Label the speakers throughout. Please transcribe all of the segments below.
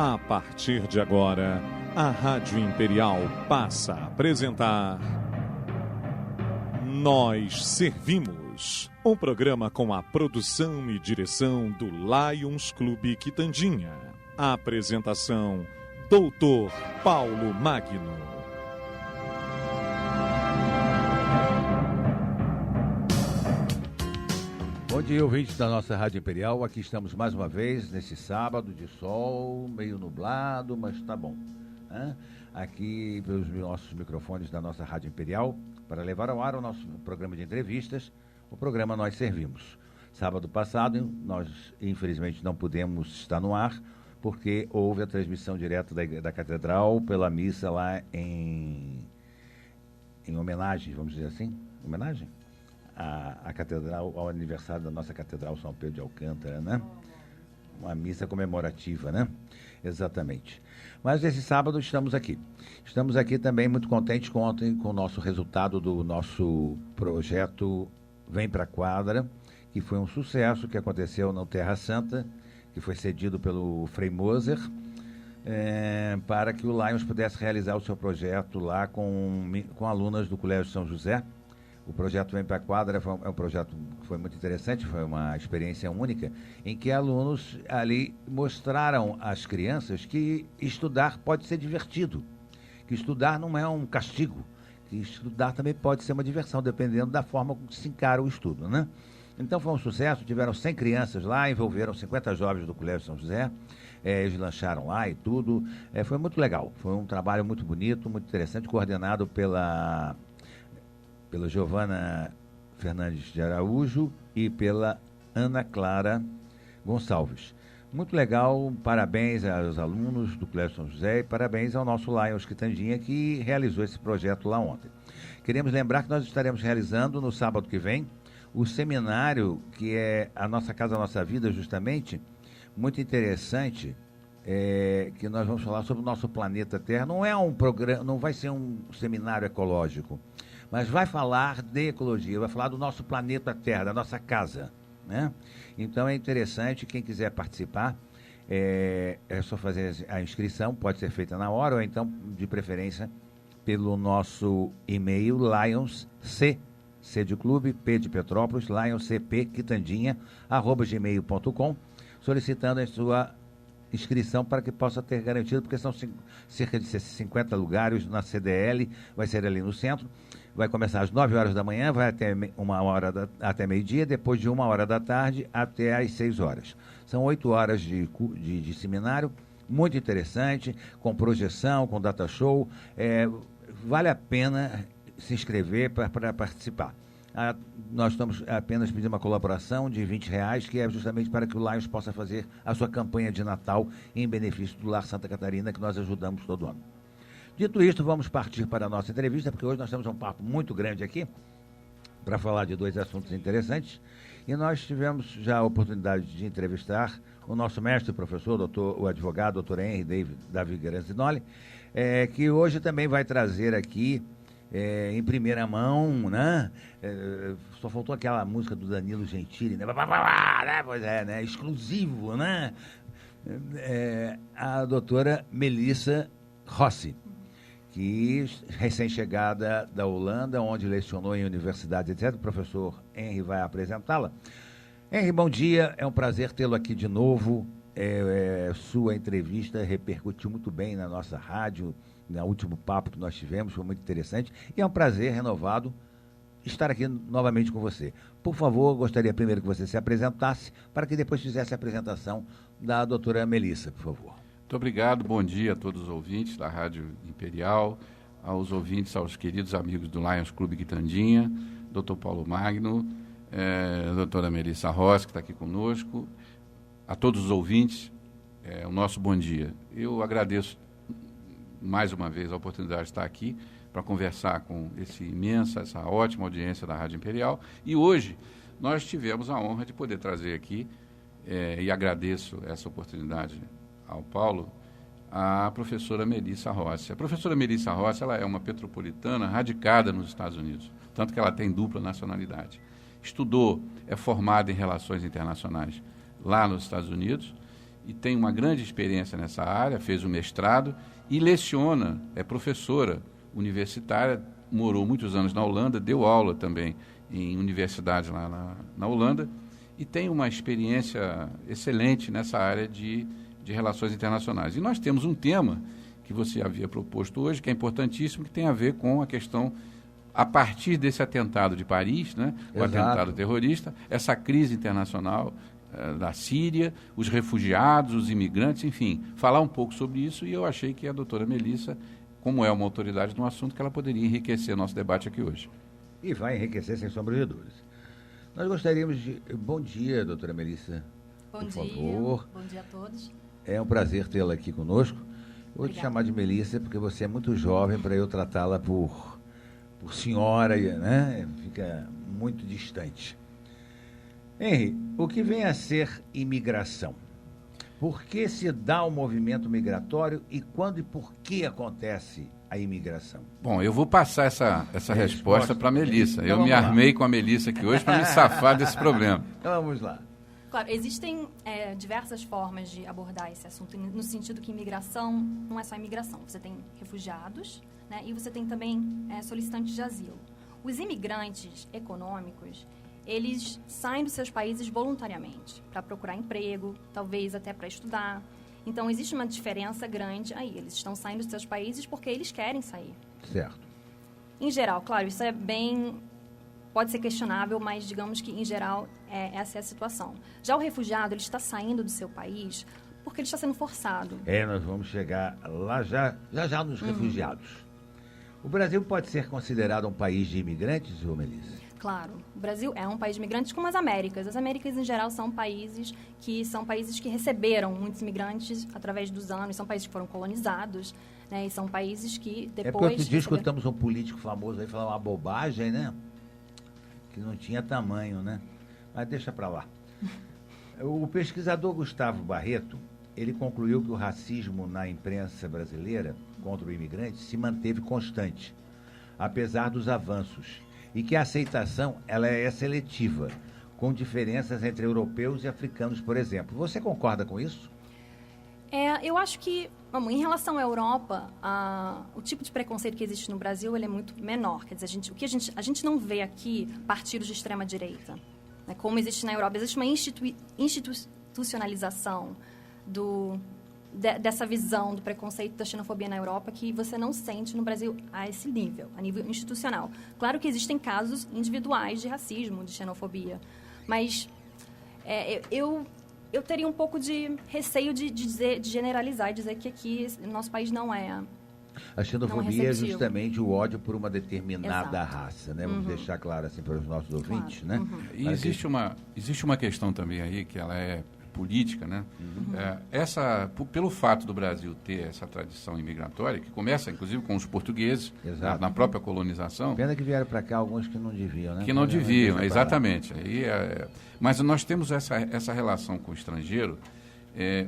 Speaker 1: A partir de agora, a Rádio Imperial passa a apresentar Nós Servimos, um programa com a produção e direção do Lions Clube Quitandinha. A apresentação, Dr. Paulo Magno.
Speaker 2: Bom dia, ouvintes da nossa Rádio Imperial. Aqui estamos mais uma vez, nesse sábado de sol, meio nublado, mas tá bom. Aqui pelos nossos microfones da nossa Rádio Imperial, para levar ao ar o nosso programa de entrevistas, o programa Nós Servimos. Sábado passado, nós infelizmente não pudemos estar no ar, porque houve a transmissão direta da Catedral pela missa lá em homenagem, vamos dizer assim, homenagem? A Catedral, ao aniversário da nossa Catedral São Pedro de Alcântara, né? Uma missa comemorativa, né? Exatamente. Mas esse sábado estamos aqui. Estamos aqui também muito contentes com o nosso resultado do nosso projeto Vem Pra Quadra, que foi um sucesso, que aconteceu no Terra Santa, que foi cedido pelo Frei Moser, para que o Lions pudesse realizar o seu projeto lá com alunas do Colégio São José. O projeto Vem Pra Quadra é um projeto que foi muito interessante, foi uma experiência única, em que alunos ali mostraram às crianças que estudar pode ser divertido, que estudar não é um castigo, que estudar também pode ser uma diversão, dependendo da forma como se encara o estudo, né? Então foi um sucesso, tiveram 100 crianças lá, envolveram 50 jovens do Colégio São José, eles lancharam lá e tudo, foi muito legal, foi um trabalho muito bonito, muito interessante, coordenado pela Giovana Fernandes de Araújo e pela Ana Clara Gonçalves. Muito legal, parabéns aos alunos do Colégio São José e parabéns ao nosso Lions Quitandinha que realizou esse projeto lá ontem. Queremos lembrar que nós estaremos realizando no sábado que vem o seminário que é A Nossa Casa, a Nossa Vida, justamente, muito interessante, que nós vamos falar sobre o nosso planeta Terra. Não é um programa, não vai ser um seminário ecológico, mas vai falar de ecologia, vai falar do nosso planeta Terra, da nossa casa, né? Então é interessante, quem quiser participar, é só fazer a inscrição, pode ser feita na hora, ou então, de preferência, pelo nosso e-mail, lionsc, C de clube, P de Petrópolis, lionscpquitandinha@gmail.com, solicitando a sua inscrição para que possa ter garantido, porque são cerca de 50 lugares na CDL, vai ser ali no centro. Vai começar às 9 horas da manhã, vai até até meio-dia, depois de 1h da tarde até às 6 horas. São 8 horas de seminário, muito interessante, com projeção, com data show. Vale a pena se inscrever para participar. Nós estamos apenas pedindo uma colaboração de R$20, que é justamente para que o Lions possa fazer a sua campanha de Natal em benefício do Lar Santa Catarina, que nós ajudamos todo ano. Dito isto, vamos partir para a nossa entrevista, porque hoje nós temos um papo muito grande aqui para falar de dois assuntos interessantes. E nós tivemos já a oportunidade de entrevistar o nosso mestre e professor, o advogado, doutor Henry Davi Garanzinoli, que hoje também vai trazer aqui, em primeira mão, né? Só faltou aquela música do Danilo Gentili, né? Pois é, né? Exclusivo, né? A doutora Melissa Rossi, que recém-chegada da Holanda, onde lecionou em universidades, etc. O professor Henry vai apresentá-la. Henry, bom dia, é um prazer tê-lo aqui de novo. Sua entrevista repercutiu muito bem na nossa rádio, no último papo que nós tivemos, foi muito interessante. E é um prazer renovado estar aqui novamente com você. Por favor, gostaria primeiro que você se apresentasse, para que depois fizesse a apresentação da doutora Melissa, por favor.
Speaker 3: Muito obrigado, bom dia a todos os ouvintes da Rádio Imperial, aos ouvintes, aos queridos amigos do Lions Clube Quitandinha, Dr. Paulo Magno, doutora Melissa Rossi, que está aqui conosco, a todos os ouvintes, o nosso bom dia. Eu agradeço mais uma vez a oportunidade de estar aqui para conversar com essa ótima audiência da Rádio Imperial, e hoje nós tivemos a honra de poder trazer aqui, e agradeço essa oportunidade ao Paulo, a professora Melissa Rossi. A professora Melissa Rossi, ela é uma petropolitana radicada nos Estados Unidos, tanto que ela tem dupla nacionalidade. Estudou, é formada em relações internacionais lá nos Estados Unidos e tem uma grande experiência nessa área, fez o mestrado e leciona, é professora universitária, morou muitos anos na Holanda, deu aula também em universidades lá na Holanda e tem uma experiência excelente nessa área de relações internacionais. E nós temos um tema que você havia proposto hoje, que é importantíssimo, que tem a ver com a questão, a partir desse atentado de Paris, né, o atentado terrorista, essa crise internacional da Síria, os refugiados, os imigrantes, enfim, falar um pouco sobre isso, e eu achei que a doutora Melissa, como é uma autoridade no assunto, que ela poderia enriquecer nosso debate aqui hoje.
Speaker 2: E vai enriquecer, sem sombra de dúvidas. Nós gostaríamos de... Bom dia, doutora Melissa.
Speaker 4: Bom dia.
Speaker 2: Favor.
Speaker 4: Bom dia a todos.
Speaker 2: É um prazer tê-la aqui conosco. Vou te chamar de Melissa porque você é muito jovem para eu tratá-la por senhora, né? Fica muito distante. Henry, o que vem a ser imigração? Por que se dá o movimento migratório e quando e por que acontece a imigração?
Speaker 3: Bom, eu vou passar essa resposta para a Melissa.
Speaker 2: Então,
Speaker 3: eu me armei com a Melissa aqui hoje para me safar desse problema.
Speaker 2: Então, vamos lá.
Speaker 4: Claro, existem diversas formas de abordar esse assunto, no sentido que imigração não é só imigração. Você tem refugiados, né, e você tem também solicitantes de asilo. Os imigrantes econômicos, eles saem dos seus países voluntariamente para procurar emprego, talvez até para estudar. Então, existe uma diferença grande aí. Eles estão saindo dos seus países porque eles querem sair.
Speaker 2: Certo.
Speaker 4: Em geral, claro, isso é bem... Pode ser questionável, mas digamos que, em geral, essa é a situação. Já o refugiado, ele está saindo do seu país porque ele está sendo forçado.
Speaker 2: Nós vamos chegar lá já nos refugiados. O Brasil pode ser considerado um país de imigrantes, ô Melissa?
Speaker 4: Claro, o Brasil é um país de imigrantes como as Américas. As Américas, em geral, são países que receberam muitos imigrantes através dos anos, são países que foram colonizados, né, e são países que depois...
Speaker 2: É porque outro dia escutamos um político famoso aí falar uma bobagem, né? Que não tinha tamanho, né? Mas deixa para lá. O pesquisador Gustavo Barreto, ele concluiu que o racismo na imprensa brasileira contra o imigrante se manteve constante, apesar dos avanços, e que a aceitação ela é seletiva, com diferenças entre europeus e africanos, por exemplo. Você concorda com isso?
Speaker 4: Eu acho que, em relação à Europa, o tipo de preconceito que existe no Brasil ele é muito menor. Quer dizer, a gente não vê aqui partidos de extrema-direita. Né? Como existe na Europa, existe uma institucionalização dessa visão do preconceito, da xenofobia na Europa, que você não sente no Brasil a esse nível, a nível institucional. Claro que existem casos individuais de racismo, de xenofobia, mas eu teria um pouco de receio de generalizar e dizer que aqui no nosso país não é.
Speaker 2: A xenofobia é justamente o ódio por uma determinada raça, né? Vamos deixar claro assim para os nossos ouvintes, né?
Speaker 3: E existe uma questão também aí que ela é política, né? Pelo fato do Brasil ter essa tradição imigratória, que começa inclusive com os portugueses, na própria colonização.
Speaker 2: Pena que vieram para cá alguns que não deviam, né?
Speaker 3: Que não deviam, exatamente. Mas nós temos essa relação com o estrangeiro.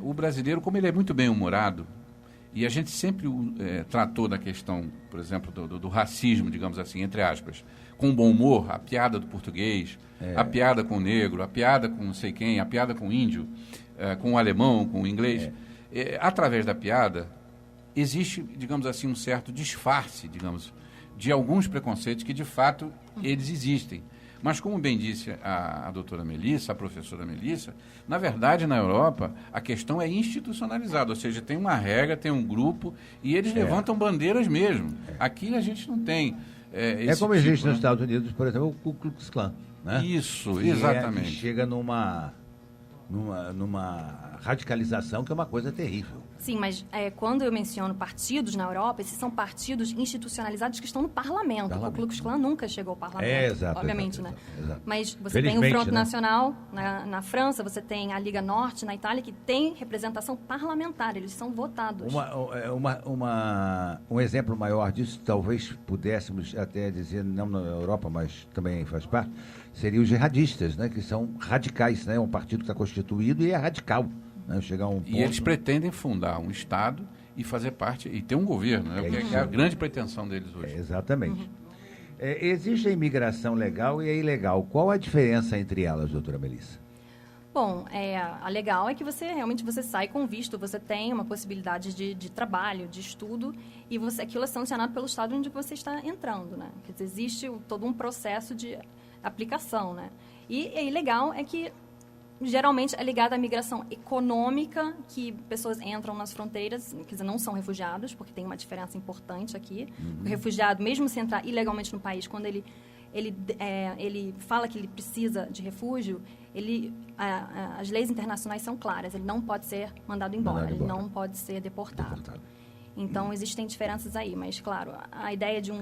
Speaker 3: O brasileiro, como ele é muito bem-humorado, e a gente sempre tratou da questão, por exemplo, do racismo, digamos assim, entre aspas, com bom humor, a piada do português, a piada com o negro, a piada com não sei quem, a piada com o índio, com o alemão, com o inglês. Através da piada, existe, digamos assim, um certo disfarce, digamos, de alguns preconceitos que, de fato, eles existem. Mas, como bem disse a doutora Melissa, a professora Melissa, na verdade, na Europa, a questão é institucionalizada, ou seja, tem uma regra, tem um grupo, e eles levantam bandeiras mesmo. Aqui a gente não tem esse
Speaker 2: como
Speaker 3: tipo,
Speaker 2: existe nos Estados Unidos, por exemplo, o Ku Klux Klan, né?
Speaker 3: Isso,
Speaker 2: que
Speaker 3: exatamente.
Speaker 2: Que chega numa radicalização que é uma coisa terrível.
Speaker 4: Sim, mas quando eu menciono partidos na Europa, esses são partidos institucionalizados que estão no parlamento. O Ku Klux Klan nunca chegou ao parlamento, obviamente, né?
Speaker 2: Exato.
Speaker 4: Mas você tem o Front Nacional na França, você tem a Liga Norte na Itália, que tem representação parlamentar, eles são votados.
Speaker 2: Um exemplo maior disso, talvez pudéssemos até dizer, não na Europa, mas também faz parte, seriam os jihadistas, né? Que são radicais, né? Um partido que está constituído e é radical. Né? Chegar a um ponto...
Speaker 3: E eles pretendem fundar um Estado e fazer parte, e ter um governo, né? Que é a grande pretensão deles hoje.
Speaker 2: Exatamente. Existe a imigração legal e a ilegal. Qual a diferença entre elas, doutora Melissa?
Speaker 4: Bom, a legal é que você sai com visto, você tem uma possibilidade de trabalho, de estudo, e aquilo é sancionado pelo estado onde você está entrando, né? Quer dizer, existe todo um processo de aplicação, né? E legal é que geralmente é ligado à migração econômica, que pessoas entram nas fronteiras, quer dizer, não são refugiados, porque tem uma diferença importante aqui. O refugiado, mesmo se entrar ilegalmente no país, quando ele fala que ele precisa de refúgio, as leis internacionais são claras, ele não pode ser mandado embora, ele não pode ser deportado. Então, existem diferenças aí, mas, claro, a ideia de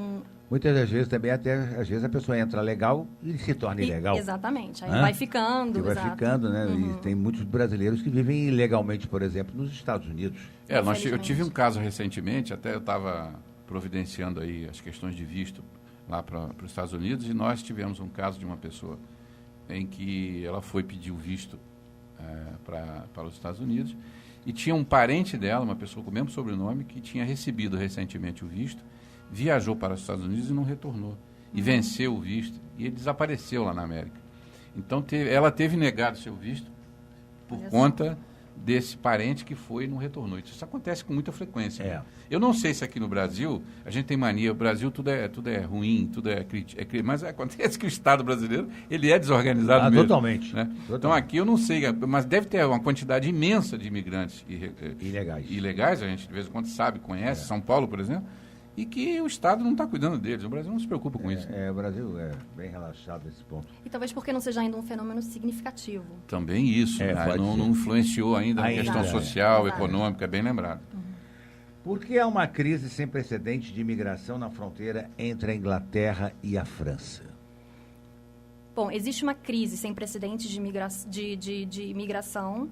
Speaker 2: Muitas das vezes também, às vezes a pessoa entra legal e se torna ilegal.
Speaker 4: Exatamente, aí vai ficando.
Speaker 2: E vai ficando, né? E tem muitos brasileiros que vivem ilegalmente, por exemplo, nos Estados Unidos.
Speaker 3: Eu tive um caso recentemente, até eu estava providenciando aí as questões de visto lá para os Estados Unidos, e nós tivemos um caso de uma pessoa em que ela foi pedir o visto para os Estados Unidos, e tinha um parente dela, uma pessoa com o mesmo sobrenome, que tinha recebido recentemente o visto, viajou para os Estados Unidos e não retornou. E venceu o visto, e ele desapareceu lá na América. Então, ela teve negado seu visto por conta desse parente que foi e não retornou. Isso acontece com muita frequência. Né? Eu não sei se aqui no Brasil, a gente tem mania, o Brasil tudo é ruim, tudo é mas acontece que o Estado brasileiro, ele é desorganizado mesmo.
Speaker 2: Totalmente.
Speaker 3: Né? Então aqui eu não sei, mas deve ter uma quantidade imensa de imigrantes ilegais, a gente de vez em quando sabe, conhece, São Paulo, por exemplo, e que o Estado não está cuidando deles. O Brasil não se preocupa com isso.
Speaker 2: O Brasil é bem relaxado nesse ponto.
Speaker 4: E talvez porque não seja ainda um fenômeno significativo.
Speaker 3: Também isso. Não influenciou ainda a questão social, econômica, bem lembrado.
Speaker 2: Por que há uma crise sem precedentes de imigração na fronteira entre a Inglaterra e a França?
Speaker 4: Bom, existe uma crise sem precedentes de imigração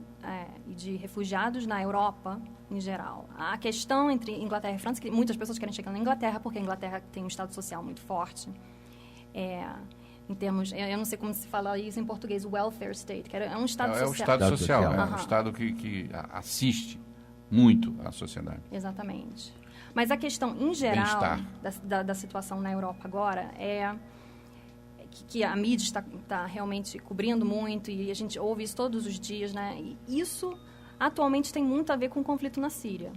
Speaker 4: e de refugiados na Europa em geral. A questão entre Inglaterra e França, que muitas pessoas querem chegar na Inglaterra, porque a Inglaterra tem um Estado social muito forte. Em termos, eu não sei como se fala isso em português, welfare state, que é um Estado social.
Speaker 3: É o Estado social, é um Estado que assiste muito à sociedade.
Speaker 4: Exatamente. Mas a questão, em geral, da situação na Europa agora é que a mídia está realmente cobrindo muito, e a gente ouve isso todos os dias, né? E isso, atualmente, tem muito a ver com o conflito na Síria.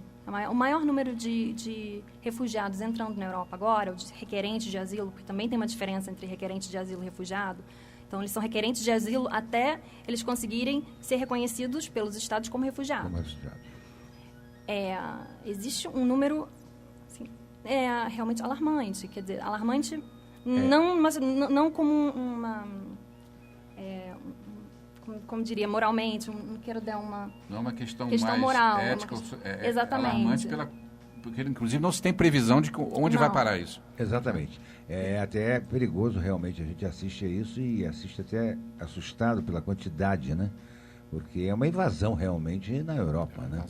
Speaker 4: O maior número de refugiados entrando na Europa agora, ou de requerentes de asilo, porque também tem uma diferença entre requerente de asilo e refugiado. Então, eles são requerentes de asilo até eles conseguirem ser reconhecidos pelos estados como refugiados. Existe um número assim, realmente alarmante, quer dizer, alarmante não como uma... como diria, moralmente, não quero dar uma...
Speaker 3: Não é uma questão
Speaker 4: mais moral,
Speaker 3: ética,
Speaker 4: exatamente.
Speaker 3: Alarmante porque, inclusive, não se tem previsão de onde vai parar isso.
Speaker 2: Exatamente. É até perigoso, realmente, a gente assiste a isso e assiste até assustado pela quantidade, né? Porque é uma invasão, realmente, na Europa, né?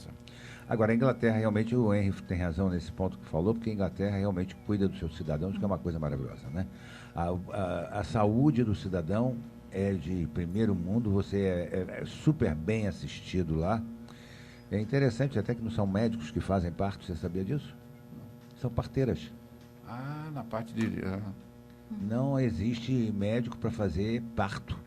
Speaker 2: Agora, a Inglaterra, realmente, o Henry tem razão nesse ponto que falou, porque a Inglaterra realmente cuida dos seus cidadãos, que é uma coisa maravilhosa, né? A saúde do cidadão é de primeiro mundo, você é super bem assistido lá. É interessante até que não são médicos que fazem parto, você sabia disso? São parteiras.
Speaker 3: Na parte de...
Speaker 2: Não existe médico para fazer parto.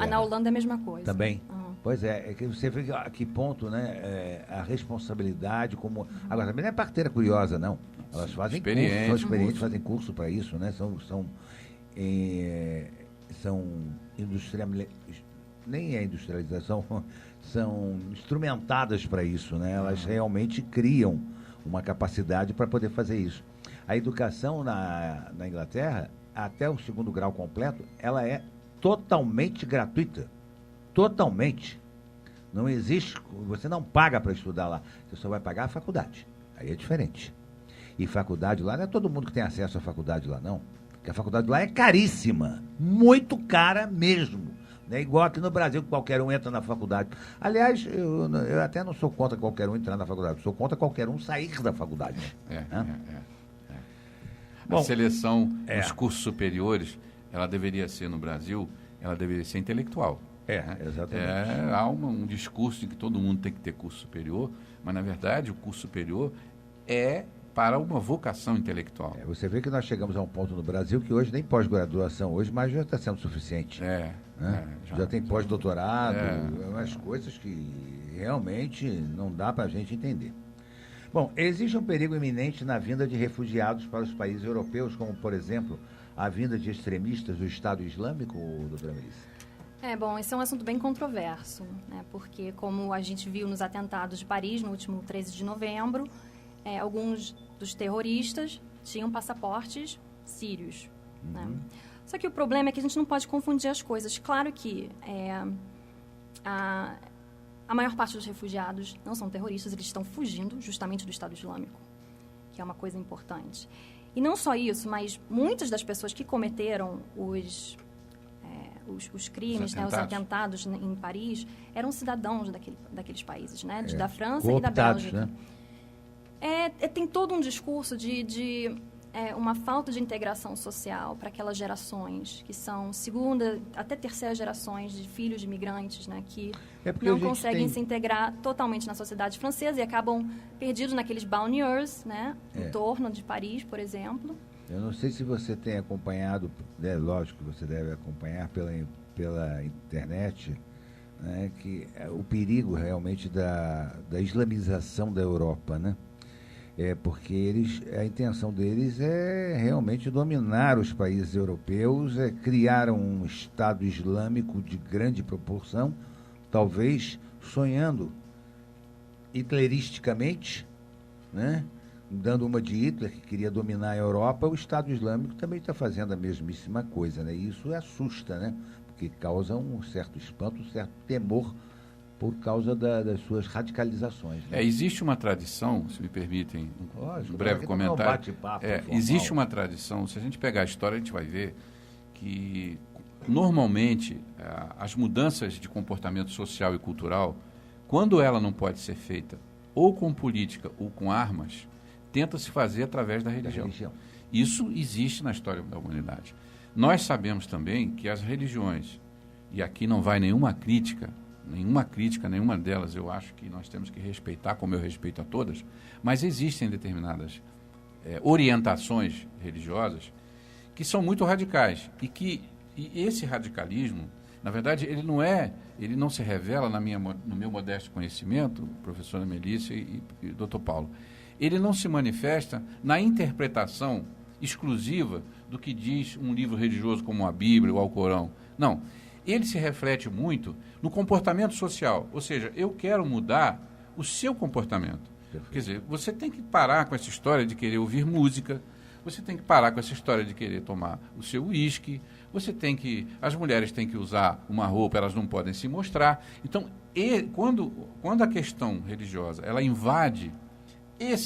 Speaker 4: Na Holanda é a mesma coisa.
Speaker 2: Também? Pois é que você vê a que ponto, né, a responsabilidade, como... Agora, também não é parteira curiosa, não. Elas fazem curso, são experientes, fazem curso para isso, né? São nem é industrialização, são instrumentadas para isso, né? Elas realmente criam uma capacidade para poder fazer isso. A educação na Inglaterra, até o 2º grau completo, ela é totalmente gratuita. Totalmente. Não existe, você não paga para estudar lá, você só vai pagar a faculdade. Aí é diferente. E faculdade lá, não é todo mundo que tem acesso à faculdade lá, não. Porque a faculdade lá é caríssima, muito cara mesmo. Não é igual aqui no Brasil, que qualquer um entra na faculdade. Aliás, eu até não sou contra qualquer um entrar na faculdade, sou contra qualquer um sair da faculdade.
Speaker 3: Bom, a seleção dos cursos superiores, ela deveria ser no Brasil, ela deveria ser intelectual.
Speaker 2: Exatamente.
Speaker 3: Há um discurso de que todo mundo tem que ter curso superior, mas, na verdade, o curso superior é para uma vocação intelectual.
Speaker 2: Você vê que nós chegamos a um ponto no Brasil que hoje nem pós-graduação hoje, mas já está sendo suficiente. Né? Já tem pós-doutorado, umas coisas que realmente não dá para a gente entender. Bom, existe um perigo iminente na vinda de refugiados para os países europeus, como, por exemplo, a vinda de extremistas do Estado Islâmico, doutora Melissa?
Speaker 4: Bom, esse é um assunto bem controverso, né? Porque, como a gente viu nos atentados de Paris, no último 13 de novembro, alguns dos terroristas tinham passaportes sírios. Né? Só que o problema é que a gente não pode confundir as coisas. Claro que a maior parte dos refugiados não são terroristas, eles estão fugindo justamente do Estado Islâmico, que é uma coisa importante. E não só isso, mas muitas das pessoas que cometeram os crimes, os atentados em Paris, eram cidadãos daqueles países, né? Da França e da Bélgica. Né? Tem todo um discurso de uma falta de integração social para aquelas gerações, que são segunda até terceira gerações de filhos de imigrantes, né? Que não conseguem se integrar totalmente na sociedade francesa e acabam perdidos naqueles banlieues, né? Em torno de Paris, por exemplo.
Speaker 2: Eu não sei se você tem acompanhado, lógico que você deve acompanhar pela internet, né, que o perigo realmente da islamização da Europa, né? Porque a intenção deles é realmente dominar os países europeus, criar um Estado Islâmico de grande proporção, talvez sonhando hitleristicamente, né? Dando uma de Hitler, que queria dominar a Europa, o Estado Islâmico também está fazendo a mesmíssima coisa, né? E isso assusta, né? Porque causa um certo espanto, um certo temor por causa das suas radicalizações. Né?
Speaker 3: Existe uma tradição, se me permitem um breve comentário. Existe uma tradição, se a gente pegar a história, a gente vai ver que, normalmente, as mudanças de comportamento social e cultural, quando ela não pode ser feita ou com política ou com armas, tenta-se fazer através da religião. Isso existe na história da humanidade. Nós sabemos também que as religiões, e aqui não vai nenhuma crítica, nenhuma delas eu acho que nós temos que respeitar, como eu respeito a todas, mas existem determinadas orientações religiosas que são muito radicais e esse radicalismo, na verdade, ele não se revela no meu modesto conhecimento, professora Melissa e doutor Paulo, ele não se manifesta na interpretação exclusiva do que diz um livro religioso como a Bíblia ou o Alcorão. Não. Ele se reflete muito no comportamento social. Ou seja, eu quero mudar o seu comportamento. Perfeito. Quer dizer, você tem que parar com essa história de querer ouvir música, você tem que parar com essa história de querer tomar o seu uísque, as mulheres têm que usar uma roupa, elas não podem se mostrar. Então, quando a questão religiosa ela invade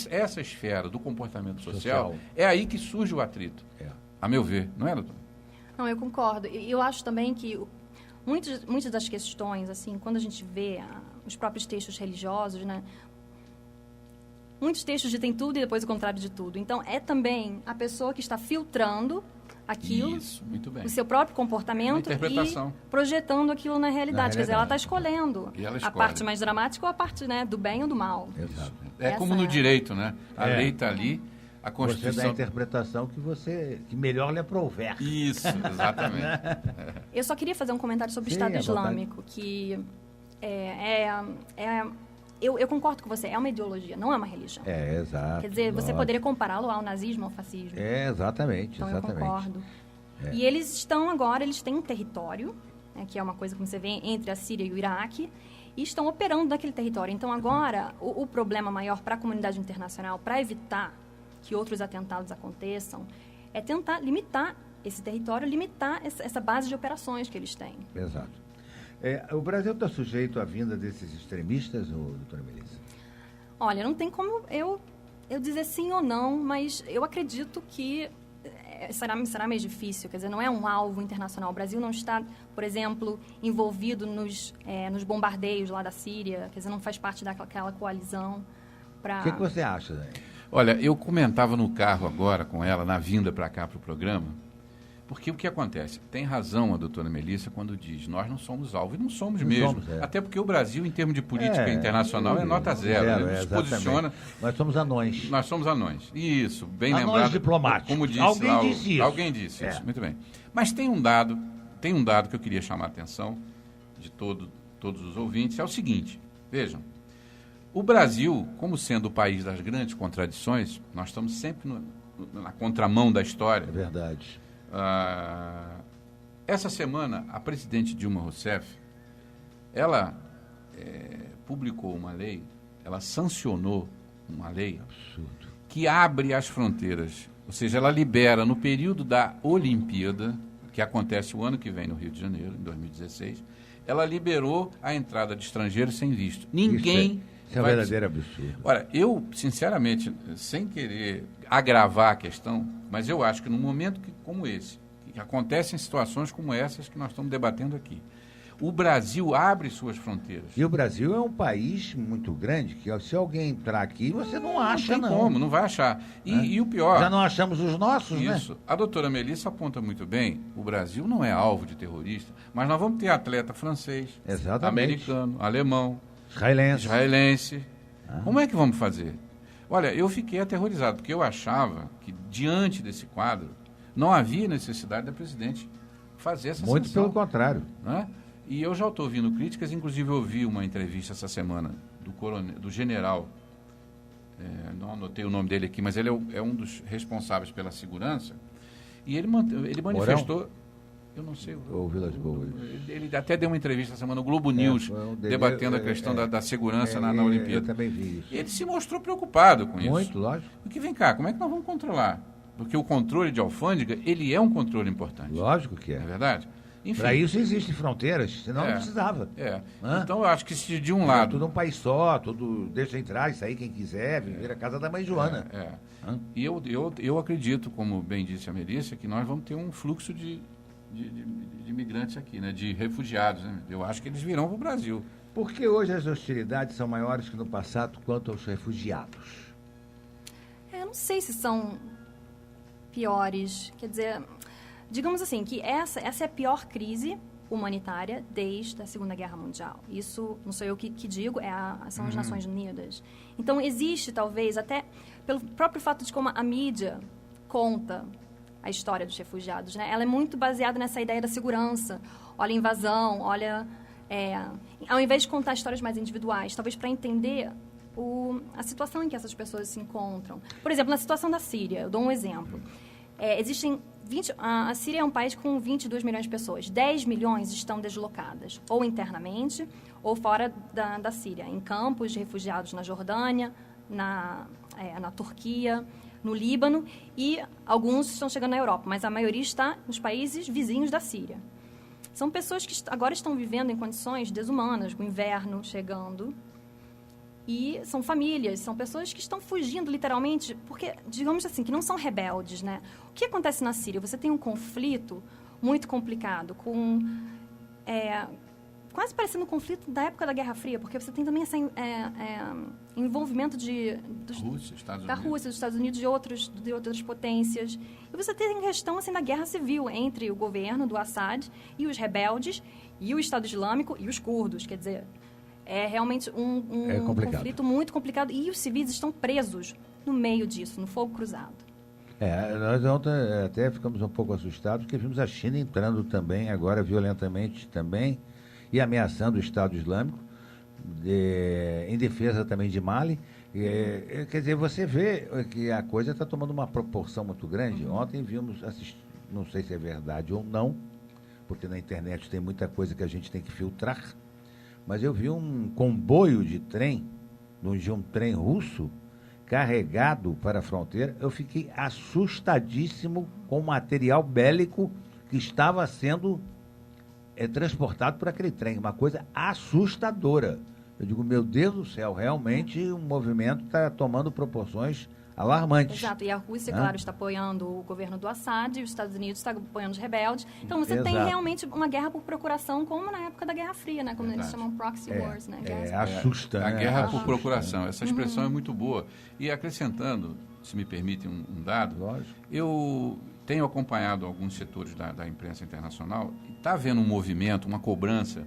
Speaker 3: essa esfera do comportamento social, é aí que surge o atrito. A meu ver, não é, doutor?
Speaker 4: Não, eu concordo. Eu acho também que muitas das questões, assim, quando a gente vê os próprios textos religiosos, né? Muitos textos dizem tudo e depois o contrário de tudo. Então, é também a pessoa que está filtrando aquilo,
Speaker 3: muito bem.
Speaker 4: O seu próprio comportamento e projetando aquilo na realidade. Quer dizer, ela está escolhendo a parte mais dramática ou a parte, né, do bem ou do mal.
Speaker 2: Exato.
Speaker 3: Como no direito, né? A lei está ali, a Constituição...
Speaker 2: Você dá a interpretação que melhor lhe aprouver.
Speaker 3: Isso, exatamente.
Speaker 4: Eu só queria fazer um comentário sobre o Estado Islâmico, que eu concordo com você, é uma ideologia, não é uma religião.
Speaker 2: Exato.
Speaker 4: Quer dizer, você poderia compará-lo ao nazismo, ao fascismo.
Speaker 2: Exatamente.
Speaker 4: Então,
Speaker 2: exatamente.
Speaker 4: Eu concordo. E eles têm um território, né, que é uma coisa que você vê entre a Síria e o Iraque, e estão operando naquele território. Então, agora, o problema maior para a comunidade internacional, para evitar que outros atentados aconteçam, é tentar limitar esse território, limitar essa base de operações que eles têm.
Speaker 2: Exato. O Brasil está sujeito à vinda desses extremistas, doutora Melissa?
Speaker 4: Olha, não tem como eu dizer sim ou não, mas eu acredito que será meio difícil. Quer dizer, não é um alvo internacional. O Brasil não está, por exemplo, envolvido nos bombardeios lá da Síria. Quer dizer, não faz parte daquela coalizão.
Speaker 2: O que você acha, Dani?
Speaker 3: Olha, eu comentava no carro agora com ela, na vinda para cá para o programa, porque o que acontece? Tem razão a doutora Melissa quando diz, nós não somos alvo, e não somos mesmo. Até porque o Brasil, em termos de política internacional, é nota zero. Ele se posiciona...
Speaker 2: Nós somos anões.
Speaker 3: Nós somos anões. Isso, bem
Speaker 2: anões
Speaker 3: lembrado.
Speaker 2: Diplomáticos.
Speaker 3: Como disse
Speaker 2: alguém disse isso.
Speaker 3: Alguém disse isso, muito bem. Mas tem um dado tem um dado que eu queria chamar a atenção de todos os ouvintes, é o seguinte, vejam, o Brasil, como sendo o país das grandes contradições, nós estamos sempre na contramão da história.
Speaker 2: É verdade.
Speaker 3: Essa semana, a presidente Dilma Rousseff, ela publicou uma lei, ela sancionou uma lei
Speaker 2: Absurdo.
Speaker 3: que abre as fronteiras, ou seja, ela libera no período da Olimpíada, que acontece o ano que vem no Rio de Janeiro, em 2016, ela liberou a entrada de estrangeiros sem visto. Ninguém...
Speaker 2: Isso é um verdadeiro absurdo.
Speaker 3: Olha, eu, sinceramente, sem querer agravar a questão, mas eu acho que num momento como esse, que acontecem situações como essas que nós estamos debatendo aqui, o Brasil abre suas fronteiras.
Speaker 2: E o Brasil é um país muito grande, que se alguém entrar aqui, você não acha,
Speaker 3: não. Tem como, não vai achar. E o pior...
Speaker 2: Já não achamos os nossos, né?
Speaker 3: Isso. A doutora Melissa aponta muito bem, o Brasil não é alvo de terrorista, mas nós vamos ter atleta francês,
Speaker 2: Exatamente.
Speaker 3: americano, alemão,
Speaker 2: israelense.
Speaker 3: Como é que vamos fazer? Olha, eu fiquei aterrorizado, porque eu achava que, diante desse quadro, não havia necessidade da presidente fazer essa
Speaker 2: Muito
Speaker 3: sanção.
Speaker 2: pelo contrário.
Speaker 3: Né? E eu já estou ouvindo críticas, inclusive eu ouvi uma entrevista essa semana do general, não anotei o nome dele aqui, mas ele é um dos responsáveis pela segurança, e ele manifestou...
Speaker 2: Mourão?
Speaker 3: Eu não sei.
Speaker 2: Ou Vilas Boas.
Speaker 3: Ele até deu uma entrevista essa semana no Globo News, debatendo a questão da segurança na Olimpíada.
Speaker 2: Eu também vi isso.
Speaker 3: E ele se mostrou preocupado com isso.
Speaker 2: Muito, lógico.
Speaker 3: Porque, vem cá, como é que nós vamos controlar? Porque o controle de alfândega, ele é um controle importante.
Speaker 2: Lógico que é.
Speaker 3: Não é verdade?
Speaker 2: Para isso existem fronteiras, senão não precisava.
Speaker 3: Então, eu acho que se de um
Speaker 2: É
Speaker 3: lado...
Speaker 2: tudo um país só, tudo deixa entrar e sair quem quiser, viver a casa da mãe Joana.
Speaker 3: E eu acredito, como bem disse a Melissa, que nós vamos ter um fluxo de imigrantes aqui, né? De refugiados. Né? Eu acho que eles virão para o Brasil.
Speaker 2: Porque hoje as hostilidades são maiores que no passado quanto aos refugiados?
Speaker 4: Eu não sei se são piores. Quer dizer, digamos assim, que essa é a pior crise humanitária desde a Segunda Guerra Mundial. Isso não sou eu que digo, são as Nações Unidas. Então, existe, talvez, até pelo próprio fato de como a mídia conta a história dos refugiados, né? Ela é muito baseada nessa ideia da segurança. Olha a invasão, olha... ao invés de contar histórias mais individuais, talvez para entender a situação em que essas pessoas se encontram. Por exemplo, na situação da Síria, eu dou um exemplo. Existem a Síria é um país com 22 milhões de pessoas. 10 milhões estão deslocadas, ou internamente, ou fora da Síria, em campos de refugiados na Jordânia, na Turquia, no Líbano, e alguns estão chegando na Europa, mas a maioria está nos países vizinhos da Síria. São pessoas que agora estão vivendo em condições desumanas, com o inverno chegando, e são famílias, são pessoas que estão fugindo literalmente, porque, digamos assim, que não são rebeldes, né? O que acontece na Síria? Você tem um conflito muito complicado, quase parecendo um conflito da época da Guerra Fria, porque você tem também esse envolvimento da Rússia, dos Estados Unidos, de outras potências. E você tem a questão assim, da guerra civil entre o governo do Assad e os rebeldes, e o Estado Islâmico e os curdos. Quer dizer, é realmente um conflito muito complicado, e os civis estão presos no meio disso, no fogo cruzado.
Speaker 2: Nós ontem até ficamos um pouco assustados, porque vimos a China entrando também, agora violentamente também, e ameaçando o Estado Islâmico, em defesa também de Mali. Quer dizer, você vê que a coisa está tomando uma proporção muito grande. Ontem vimos, não sei se é verdade ou não, porque na internet tem muita coisa que a gente tem que filtrar, mas eu vi um comboio de trem, de um trem russo, carregado para a fronteira. Eu fiquei assustadíssimo com o material bélico que estava sendo transportado por aquele trem, uma coisa assustadora. Eu digo, meu Deus do céu, realmente o movimento está tomando proporções alarmantes.
Speaker 4: Exato, e a Rússia, claro, está apoiando o governo do Assad, e os Estados Unidos estão apoiando os rebeldes. Então você tem realmente uma guerra por procuração, como na época da Guerra Fria, né? Como eles chamam proxy wars, né?
Speaker 2: Assusta,
Speaker 3: a guerra por
Speaker 2: assusta,
Speaker 3: procuração, essa expressão é muito boa. E acrescentando, se me permite um dado,
Speaker 2: lógico,
Speaker 3: eu tenho acompanhado alguns setores da imprensa internacional e está havendo um movimento, uma cobrança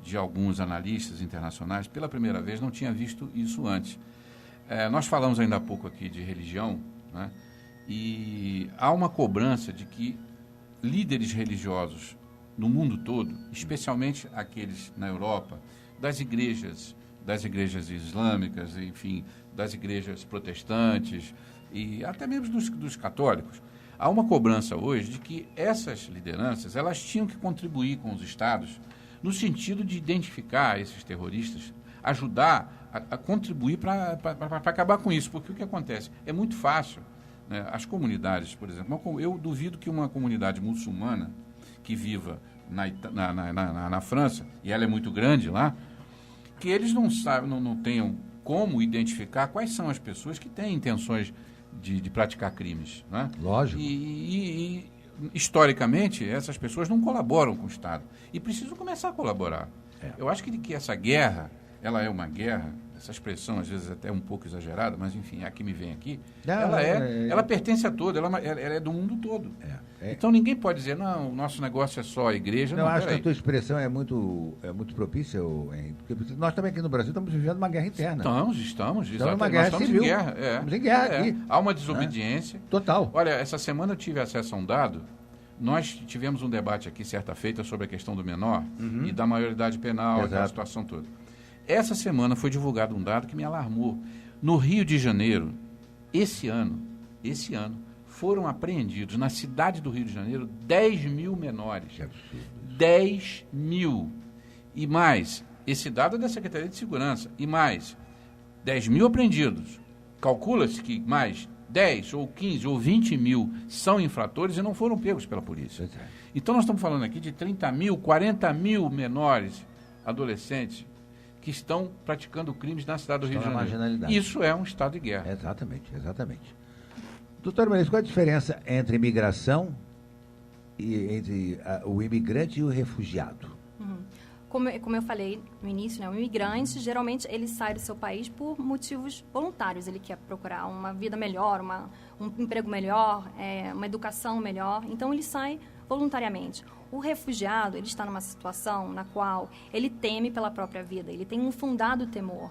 Speaker 3: de alguns analistas internacionais. Pela primeira vez, não tinha visto isso antes. Nós falamos ainda há pouco aqui de religião, né? E há uma cobrança de que líderes religiosos no mundo todo, especialmente aqueles na Europa, das igrejas islâmicas, enfim, das igrejas protestantes e até mesmo dos católicos. Há uma cobrança hoje de que essas lideranças elas tinham que contribuir com os estados no sentido de identificar esses terroristas, ajudar a contribuir para acabar com isso, porque o que acontece? É muito fácil, né? As comunidades, por exemplo, eu duvido que uma comunidade muçulmana que viva na França, e ela é muito grande lá, que eles não tenham como identificar quais são as pessoas que têm intenções de praticar crimes. Né?
Speaker 2: Lógico.
Speaker 3: E, historicamente, essas pessoas não colaboram com o Estado. E precisam começar a colaborar. Eu acho que essa guerra, ela é uma guerra, essa expressão às vezes até um pouco exagerada, mas enfim, é a que me vem aqui, ela pertence a todo, ela é do mundo todo. Então ninguém pode dizer, não, o nosso negócio é só a igreja.
Speaker 2: Eu acho que a tua expressão é muito propícia, porque nós também aqui no Brasil estamos vivendo uma guerra interna.
Speaker 3: Estamos
Speaker 2: numa guerra civil. Estamos em guerra aqui.
Speaker 3: Há uma desobediência.
Speaker 2: Total.
Speaker 3: Olha, essa semana eu tive acesso a um dado. Nós tivemos um debate aqui, certa feita, sobre a questão do menor e da maioridade penal, aquela situação toda. Essa semana foi divulgado um dado que me alarmou. No Rio de Janeiro, esse ano, foram apreendidos, na cidade do Rio de Janeiro, 10 mil menores.
Speaker 2: Que absurdo.
Speaker 3: 10 mil. E mais, esse dado é da Secretaria de Segurança, e mais, 10 mil apreendidos. Calcula-se que mais 10 ou 15 ou 20 mil são infratores e não foram pegos pela polícia. Então nós estamos falando aqui de 30 mil, 40 mil menores, adolescentes, que estão praticando crimes na cidade do Rio de Janeiro. Isso é um estado de guerra.
Speaker 2: Exatamente. Doutor Melissa, qual a diferença entre imigração e entre o imigrante e o refugiado?
Speaker 4: Como eu falei no início, né, o imigrante, geralmente, ele sai do seu país por motivos voluntários. Ele quer procurar uma vida melhor, um emprego melhor, uma educação melhor. Então, ele sai voluntariamente. O refugiado, ele está numa situação na qual ele teme pela própria vida. Ele tem um fundado temor.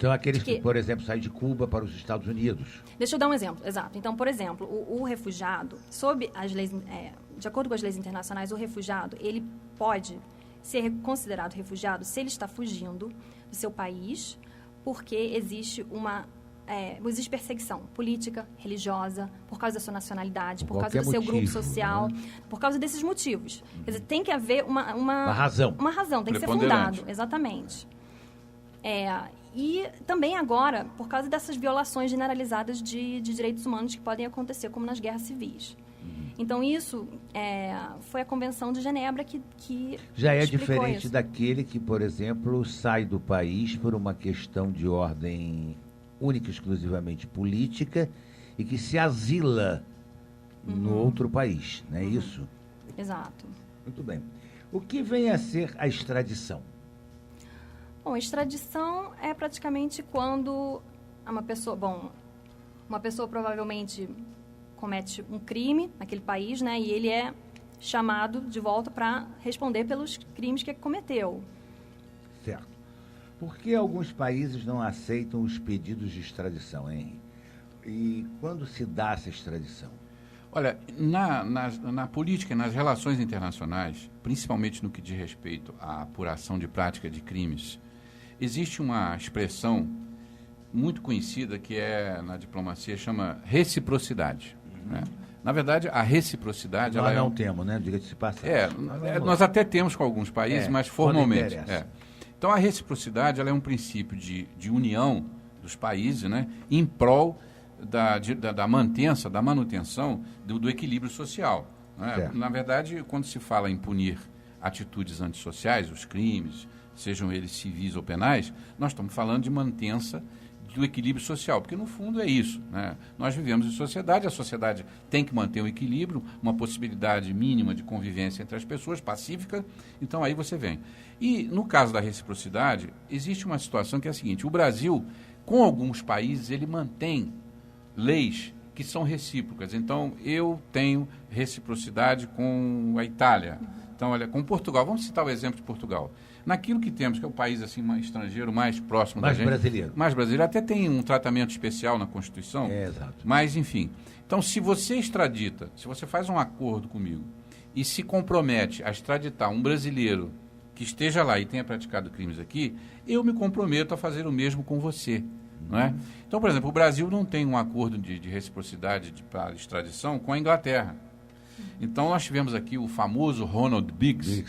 Speaker 2: São aqueles que, por exemplo, saem de Cuba para os Estados Unidos.
Speaker 4: Deixa eu dar um exemplo, exato. Então, por exemplo, o refugiado, sob as leis, de acordo com as leis internacionais, o refugiado, ele pode ser considerado refugiado se ele está fugindo do seu país, porque existe existe perseguição política, religiosa, por causa da sua nacionalidade, por causa do seu grupo social, por causa desses motivos. Quer dizer, tem que haver uma
Speaker 2: razão.
Speaker 4: Uma razão, tem que ser fundado, exatamente. E também agora, por causa dessas violações generalizadas de direitos humanos que podem acontecer, como nas guerras civis. Então, isso foi a Convenção de Genebra que
Speaker 2: já é diferente
Speaker 4: isso.
Speaker 2: daquele que, por exemplo, sai do país por uma questão de ordem única e exclusivamente política e que se asila no outro país, não é isso?
Speaker 4: Exato.
Speaker 2: Muito bem. O que vem a ser a extradição?
Speaker 4: Bom, a extradição é praticamente quando uma pessoa provavelmente comete um crime naquele país, né, e ele é chamado de volta para responder pelos crimes que cometeu.
Speaker 2: Certo. Por que alguns países não aceitam os pedidos de extradição, hein? E quando se dá essa extradição?
Speaker 3: Olha, na política, nas relações internacionais, principalmente no que diz respeito à apuração de prática de crimes, existe uma expressão muito conhecida que na diplomacia chama reciprocidade. Né? Na verdade, a reciprocidade...
Speaker 2: Nós não temos, né? Diga-se passagem.
Speaker 3: Nós até temos com alguns países, mas formalmente. Então, a reciprocidade ela é um princípio de união dos países, né? Em prol da manutenção do equilíbrio social. Né? Na verdade, quando se fala em punir atitudes antissociais, os crimes, sejam eles civis ou penais, nós estamos falando de manutenção do equilíbrio social, porque no fundo é isso, né? Nós vivemos em sociedade, a sociedade tem que manter um equilíbrio, uma possibilidade mínima de convivência entre as pessoas, pacífica, então aí você vem. E no caso da reciprocidade, existe uma situação que é a seguinte: o Brasil, com alguns países, ele mantém leis que são recíprocas. Então, eu tenho reciprocidade com a Itália. Então, olha, com Portugal, vamos citar o exemplo de Portugal. Naquilo que temos, que é o país assim, estrangeiro mais próximo da gente. Mais brasileiro. Até tem um tratamento especial na Constituição.
Speaker 2: Exato.
Speaker 3: Mas, enfim. Então, se você extradita, se você faz um acordo comigo e se compromete a extraditar um brasileiro que esteja lá e tenha praticado crimes aqui, eu me comprometo a fazer o mesmo com você. Não é? Então, por exemplo, o Brasil não tem um acordo de reciprocidade para extradição com a Inglaterra. Então, nós tivemos aqui o famoso Ronald Biggs,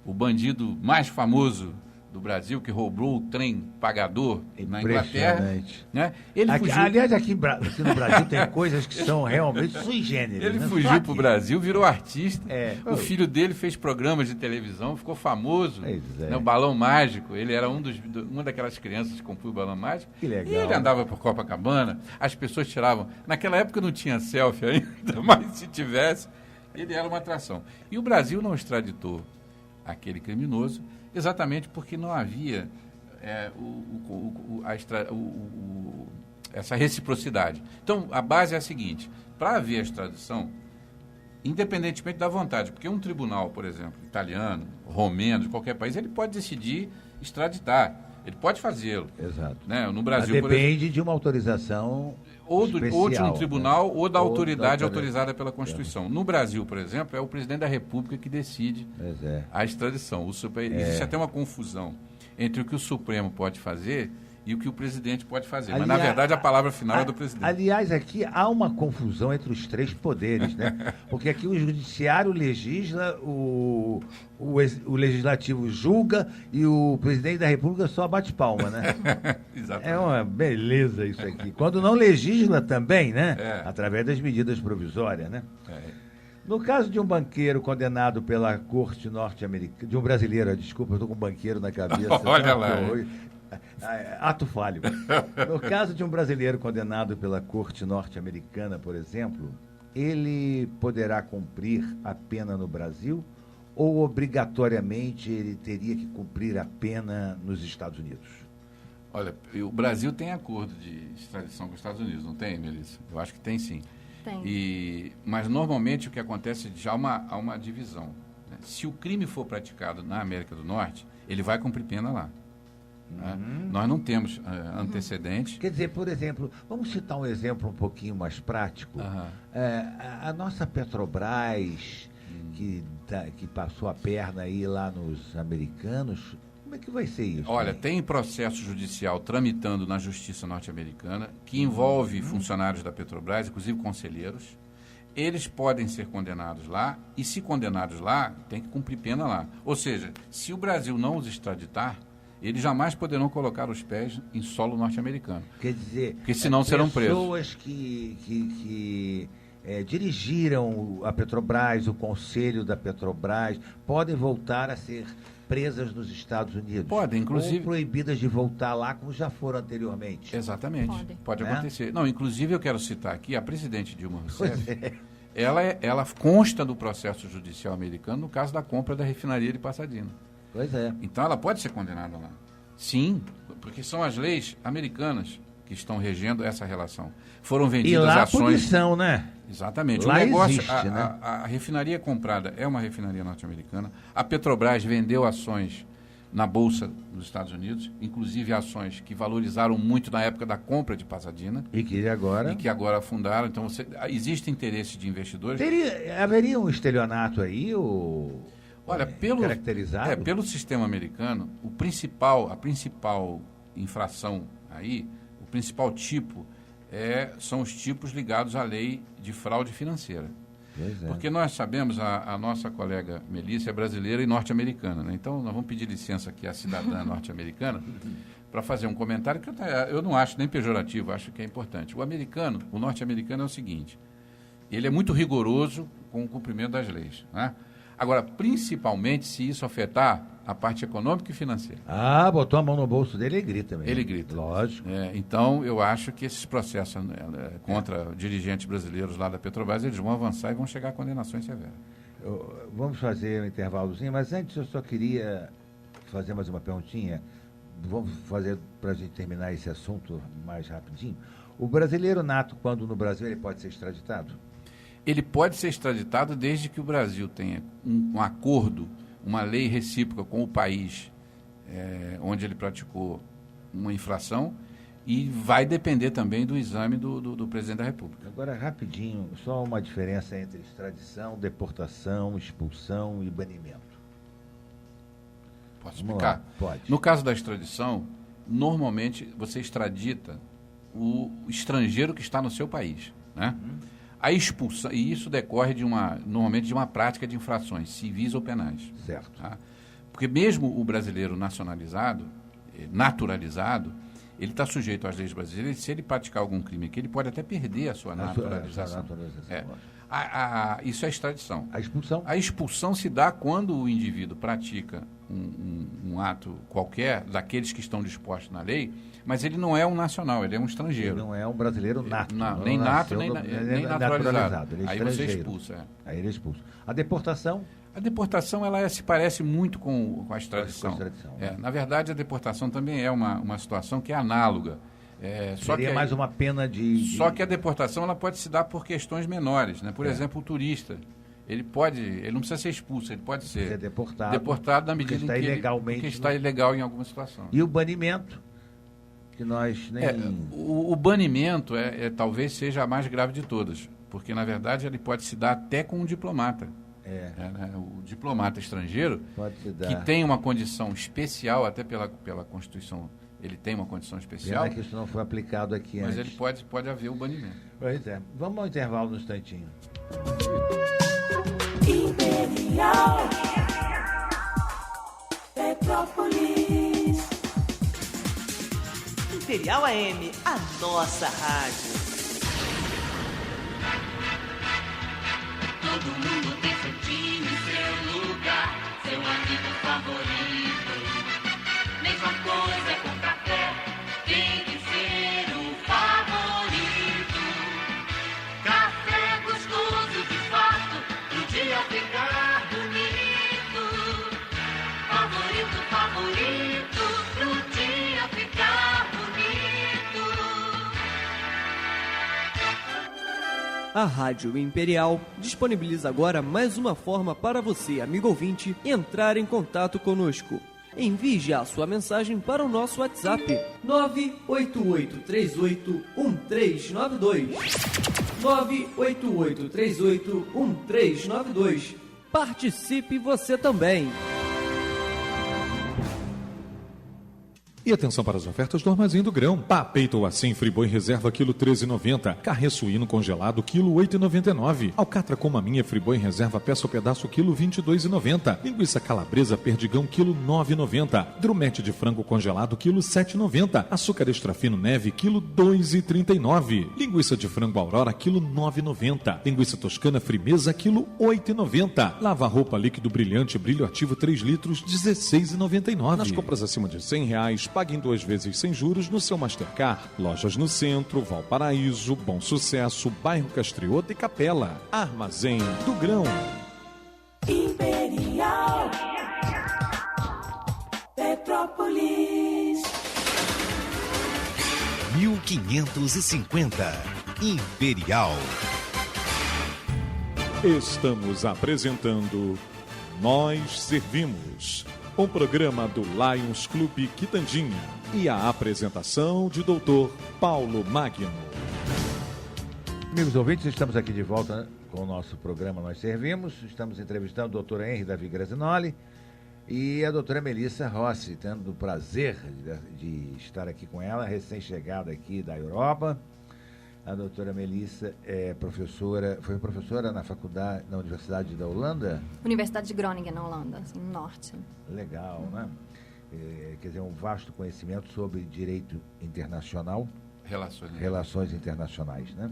Speaker 3: o bandido mais famoso do Brasil, que roubou o trem pagador na Inglaterra. Né? Ele fugiu...
Speaker 2: Aliás, aqui no Brasil tem coisas que são realmente sui generis.
Speaker 3: Ele fugiu para o Brasil, virou artista. O filho dele fez programas de televisão, ficou famoso. Né? O Balão Mágico. Ele era uma daquelas crianças que compunha o Balão Mágico.
Speaker 2: Que legal.
Speaker 3: E ele andava por Copacabana. As pessoas tiravam... Naquela época não tinha selfie ainda, mas se tivesse, ele era uma atração. E o Brasil não extraditou aquele criminoso, exatamente porque não havia essa reciprocidade. Então, a base é a seguinte: para haver a extradição, independentemente da vontade, porque um tribunal, por exemplo, italiano, romeno, de qualquer país, ele pode decidir extraditar, ele pode fazê-lo.
Speaker 2: Exato.
Speaker 3: Né? No Brasil,
Speaker 2: mas depende de uma autorização
Speaker 3: ou de um tribunal,
Speaker 2: né?
Speaker 3: ou da autoridade autorizada pela Constituição. No Brasil, por exemplo, é o presidente da República que decide a extradição. Existe até uma confusão entre o que o Supremo pode fazer e o que o presidente pode fazer. Mas, na verdade, a palavra final é do presidente.
Speaker 2: Aliás, aqui há uma confusão entre os três poderes, né? Porque aqui o judiciário legisla, o legislativo julga e o presidente da República só bate palma, né?
Speaker 3: Exatamente.
Speaker 2: É uma beleza isso aqui. Quando não legisla também, né? Através das medidas provisórias, né? No caso de um banqueiro condenado pela corte norte-americana, de um brasileiro, desculpa, eu estou com um banqueiro na cabeça.
Speaker 3: Olha lá.
Speaker 2: Ato falho. No caso de um brasileiro condenado pela corte norte-americana, por exemplo, ele poderá cumprir a pena no Brasil ou obrigatoriamente ele teria que cumprir a pena nos Estados Unidos?
Speaker 3: Olha, o Brasil tem acordo de extradição com os Estados Unidos, não tem, Melissa? Eu acho que tem, sim.
Speaker 4: Tem.
Speaker 3: Mas normalmente o que acontece é já há uma divisão. Né? Se o crime for praticado na América do Norte, ele vai cumprir pena lá. Nós não temos antecedentes.
Speaker 2: Quer dizer, por exemplo, vamos citar um exemplo um pouquinho mais prático. A nossa Petrobras, que passou a perna aí lá nos americanos, como é que vai ser isso?
Speaker 3: Olha, tem processo judicial tramitando na justiça norte-americana que envolve funcionários da Petrobras, inclusive conselheiros. Eles podem ser condenados lá e, se condenados lá, tem que cumprir pena lá. Ou seja, se o Brasil não os extraditar, eles jamais poderão colocar os pés em solo norte-americano.
Speaker 2: Quer dizer,
Speaker 3: porque senão serão presos.
Speaker 2: Pessoas que dirigiram a Petrobras, o conselho da Petrobras, podem voltar a ser presas nos Estados Unidos.
Speaker 3: Podem, inclusive.
Speaker 2: Ou proibidas de voltar lá, como já foram anteriormente.
Speaker 3: Exatamente. Pode acontecer. Não, inclusive eu quero citar aqui a presidente Dilma Rousseff. Ela consta do processo judicial americano no caso da compra da refinaria de Pasadena.
Speaker 2: Pois é.
Speaker 3: Então ela pode ser condenada lá. Sim, porque são as leis americanas que estão regendo essa relação. Foram vendidas
Speaker 2: ações... E lá
Speaker 3: ações...
Speaker 2: punição, né?
Speaker 3: Exatamente.
Speaker 2: Lá
Speaker 3: o negócio,
Speaker 2: existe, né?
Speaker 3: a refinaria comprada é uma refinaria norte-americana. A Petrobras vendeu ações na Bolsa dos Estados Unidos, inclusive ações que valorizaram muito na época da compra de Pasadena.
Speaker 2: E que agora
Speaker 3: afundaram. Então, existe interesse de investidores.
Speaker 2: Haveria um estelionato aí,
Speaker 3: Olha,
Speaker 2: caracterizado?
Speaker 3: Pelo sistema americano, a principal infração aí, o principal tipo, são os tipos ligados à lei de fraude financeira. Porque nós sabemos, a nossa colega Melissa é brasileira e norte-americana, né? Então nós vamos pedir licença aqui à cidadã norte-americana para fazer um comentário que eu não acho nem pejorativo, acho que é importante. O norte-americano é o seguinte: ele é muito rigoroso com o cumprimento das leis, né? Agora, principalmente se isso afetar a parte econômica e financeira.
Speaker 2: Botou a mão no bolso dele e grita mesmo.
Speaker 3: Ele grita.
Speaker 2: Lógico.
Speaker 3: Então, eu acho que esses processos contra dirigentes brasileiros lá da Petrobras, eles vão avançar e vão chegar a condenações severas.
Speaker 2: Vamos fazer um intervalozinho, mas antes eu só queria fazer mais uma perguntinha. Vamos fazer para a gente terminar esse assunto mais rapidinho. O brasileiro nato, quando no Brasil, ele pode ser extraditado?
Speaker 3: Ele pode ser extraditado desde que o Brasil tenha um acordo, uma lei recíproca com o país onde ele praticou uma infração E vai depender também do exame do presidente da República.
Speaker 2: Agora, rapidinho, só uma diferença entre extradição, deportação, expulsão e banimento.
Speaker 3: Posso explicar?
Speaker 2: Pode.
Speaker 3: No caso da extradição, normalmente você extradita o estrangeiro que está no seu país, né? A expulsão, e isso decorre normalmente de uma prática de infrações civis ou penais.
Speaker 2: Certo.
Speaker 3: Tá? Porque mesmo o brasileiro naturalizado, ele está sujeito às leis brasileiras. Se ele praticar algum crime aqui, ele pode até perder a sua naturalização. Isso é extradição.
Speaker 2: A expulsão?
Speaker 3: A expulsão se dá quando o indivíduo pratica um ato qualquer, daqueles que estão dispostos na lei, mas ele não é um nacional, ele é um estrangeiro.
Speaker 2: Ele não é um brasileiro nato.
Speaker 3: Nem nato, nem naturalizado.
Speaker 2: Ele é
Speaker 3: Aí você expulsa.
Speaker 2: Aí ele é expulso. A deportação?
Speaker 3: A deportação se parece muito com a extradição. Na verdade, a deportação também é uma situação que é análoga.
Speaker 2: Seria mais uma pena de...
Speaker 3: Só que a deportação ela pode se dar por questões menores, né? Por exemplo, o turista. Ele não precisa ser expulso, ele pode ser deportado na medida em que está ilegal em alguma situação.
Speaker 2: E o banimento? Que nós nem...
Speaker 3: O banimento talvez seja a mais grave de todas, porque, na verdade, ele pode se dar até com um diplomata. Né? O diplomata estrangeiro, que tem uma condição especial, até pela Constituição, ele tem uma condição especial.
Speaker 2: Pena que isso não foi aplicado aqui
Speaker 3: mas
Speaker 2: antes.
Speaker 3: Mas ele pode haver o banimento.
Speaker 2: Pois é. Vamos ao intervalo no instantinho.
Speaker 5: Imperial Petrópolis. Imperial AM, a nossa rádio.
Speaker 6: Todo mundo tem seu time, seu lugar, seu amigo favorito. Mesma coisa com café, tem que ser o favorito. Café gostoso de fato, pro dia ficar bonito. Favorito, favorito, pro dia ficar bonito.
Speaker 7: A Rádio Imperial disponibiliza agora mais uma forma para você, amigo ouvinte, entrar em contato conosco. Envie já sua mensagem para o nosso WhatsApp 988381392. 988381392. Participe você também.
Speaker 1: E atenção para as ofertas do Armazém do Grão. Papeito ou assim, friboi reserva quilo 13,90. Carré suíno congelado quilo 8,99. Alcatra com maminha friboi reserva peça ou pedaço quilo 22,90. Linguiça calabresa perdigão quilo 9,90. Drumete de frango congelado quilo 7,90. Açúcar extra fino neve quilo 2,39. Linguiça de frango aurora quilo 9,90. Linguiça toscana frimeza quilo 8,90. Lava roupa líquido brilhante brilho ativo 3 litros 16,99. Nas compras acima de R$100, pague em 2 vezes sem juros no seu Mastercard. Lojas no Centro, Valparaíso, Bom Sucesso, Bairro Castriota e Capela. Armazém do Grão.
Speaker 5: Imperial Petrópolis.
Speaker 8: 1550 Imperial.
Speaker 1: Estamos apresentando Nós Servimos, um programa do Lions Clube Quitandinha e a apresentação de Dr. Paulo Magno.
Speaker 2: Amigos ouvintes, estamos aqui de volta com o nosso programa Nós Servimos. Estamos entrevistando o doutor Henry Davi Grazinoli e a doutora Melissa Rossi, tendo o prazer de estar aqui com ela, recém-chegada aqui da Europa. A doutora Melissa foi professora na faculdade, na Universidade da Holanda?
Speaker 4: Universidade de Groningen, na Holanda, assim, no norte.
Speaker 2: Legal, né? Quer dizer, um vasto conhecimento sobre direito internacional. Relações internacionais, né?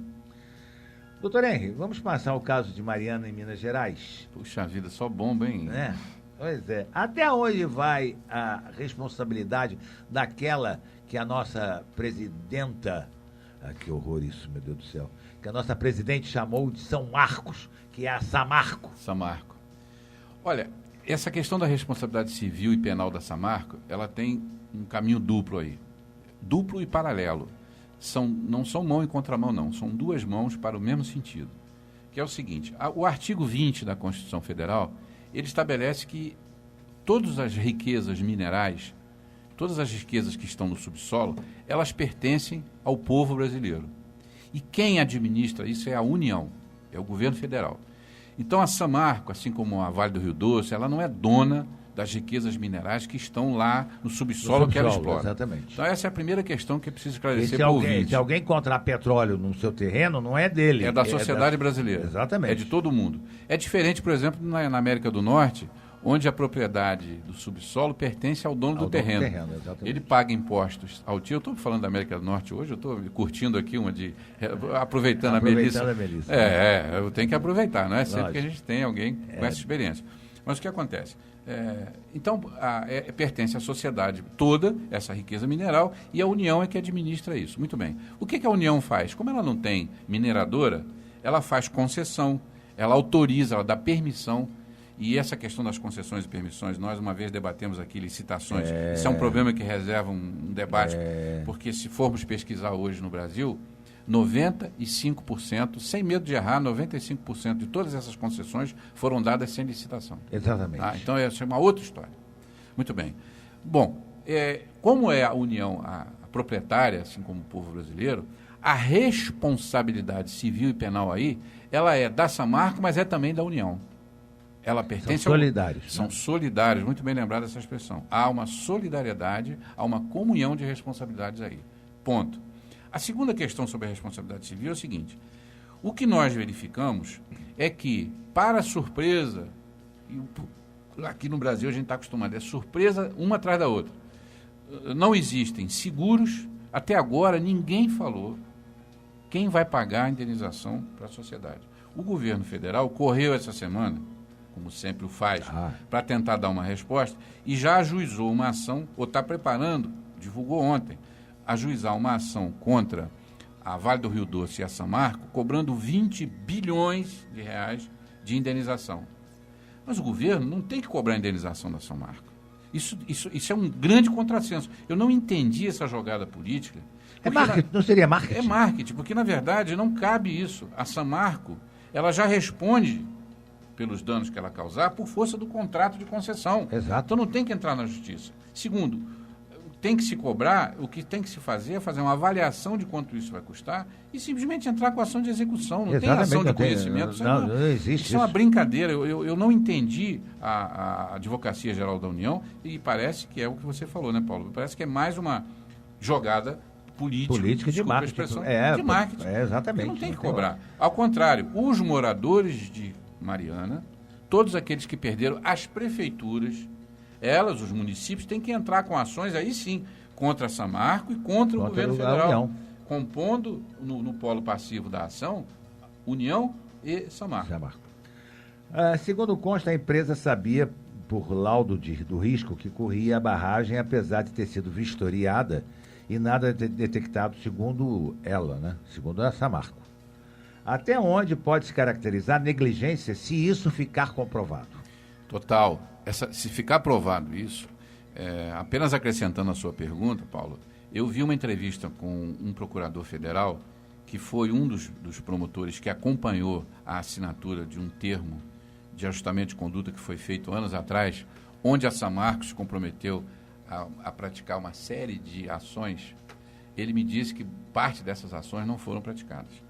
Speaker 2: Doutor Henry, vamos passar o caso de Mariana em Minas Gerais?
Speaker 3: Puxa vida, só bomba, hein?
Speaker 2: Pois é. Até onde vai a responsabilidade daquela que a nossa presidenta... que horror isso, meu Deus do céu. Que a nossa presidente chamou de São Marcos, que é a Samarco.
Speaker 3: Samarco. Olha, essa questão da responsabilidade civil e penal da Samarco, ela tem um caminho duplo aí. Duplo e paralelo. Não são mão e contramão, não. São 2 mãos para o mesmo sentido. Que é o seguinte, o artigo 20 da Constituição Federal, ele estabelece que todas as riquezas minerais todas as riquezas que estão no subsolo, elas pertencem ao povo brasileiro. E quem administra isso é a União, é o governo federal. Então a Samarco, assim como a Vale do Rio Doce, ela não é dona das riquezas minerais que estão lá no subsolo que ela explora.
Speaker 2: Exatamente.
Speaker 3: Então essa é a primeira questão que é preciso esclarecer
Speaker 2: Se
Speaker 3: para o ouvinte.
Speaker 2: se alguém encontrar petróleo no seu terreno, não é dele.
Speaker 3: É da sociedade brasileira.
Speaker 2: Exatamente.
Speaker 3: É de todo mundo. É diferente, por exemplo, na América do Norte, onde a propriedade do subsolo pertence ao dono do terreno.
Speaker 2: Exatamente.
Speaker 3: Ele paga impostos ao tio. Eu estou falando da América do Norte hoje, eu estou curtindo aqui aproveitando a Melissa. Eu tenho que aproveitar, não é sempre que a gente tem alguém com essa experiência. Mas o que acontece? Então, pertence à sociedade toda, essa riqueza mineral, e a União é que administra isso. Muito bem. O que a União faz? Como ela não tem mineradora, ela faz concessão, ela autoriza, ela dá permissão. E essa questão das concessões e permissões, nós uma vez debatemos aqui licitações. Isso é um problema que reserva um debate, porque se formos pesquisar hoje no Brasil, 95%, sem medo de errar, 95% de todas essas concessões foram dadas sem licitação.
Speaker 2: Exatamente.
Speaker 3: Então, essa é uma outra história. Muito bem. Bom, como é a União a proprietária, assim como o povo brasileiro, a responsabilidade civil e penal aí, ela é da Samarco, mas é também da União. Ela pertence
Speaker 2: São solidários.
Speaker 3: São solidários, muito bem lembrada essa expressão. Há uma solidariedade, há uma comunhão de responsabilidades aí. Ponto. A segunda questão sobre a responsabilidade civil é o seguinte: o que nós verificamos é que, para surpresa, e aqui no Brasil a gente está acostumado, é surpresa uma atrás da outra. Não existem seguros, até agora ninguém falou quem vai pagar a indenização para a sociedade. O governo federal correu essa semana, como sempre o faz, para tentar dar uma resposta, e já ajuizou uma ação, ou está preparando, divulgou ontem, ajuizar uma ação contra a Vale do Rio Doce e a Samarco, cobrando 20 bilhões de reais de indenização. Mas o governo não tem que cobrar a indenização da Samarco. Isso é um grande contrassenso. Eu não entendi essa jogada política.
Speaker 2: É marketing, não seria marketing?
Speaker 3: É marketing, porque, na verdade, não cabe isso. A Samarco, ela já responde pelos danos que ela causar por força do contrato de concessão.
Speaker 2: Exato.
Speaker 3: Então não tem que entrar na justiça. Segundo, tem que se cobrar, o que tem que se fazer é fazer uma avaliação de quanto isso vai custar e simplesmente entrar com ação de execução. Não tem ação de conhecimento.
Speaker 2: Não existe
Speaker 3: isso é uma brincadeira. Eu não entendi a Advocacia Geral da União e parece que é o que você falou, né, Paulo? Parece que é mais uma jogada política
Speaker 2: de marketing.
Speaker 3: De marketing.
Speaker 2: Exatamente.
Speaker 3: Não tem que cobrar. Ao contrário, os moradores de Mariana, todos aqueles que perderam, as prefeituras, elas, os municípios, têm que entrar com ações, aí sim, contra a Samarco e contra o governo federal, compondo no polo passivo da ação, União e Samarco.
Speaker 2: Segundo consta, a empresa sabia, por laudo do risco, que corria a barragem, apesar de ter sido vistoriada e nada detectado, segundo ela, né? Segundo a Samarco. Até onde pode se caracterizar negligência se isso ficar comprovado?
Speaker 3: Total. Se ficar provado isso, apenas acrescentando a sua pergunta, Paulo, eu vi uma entrevista com um procurador federal que foi um dos promotores que acompanhou a assinatura de um termo de ajustamento de conduta que foi feito anos atrás, onde a Samarco se comprometeu a praticar uma série de ações. Ele me disse que parte dessas ações não foram praticadas.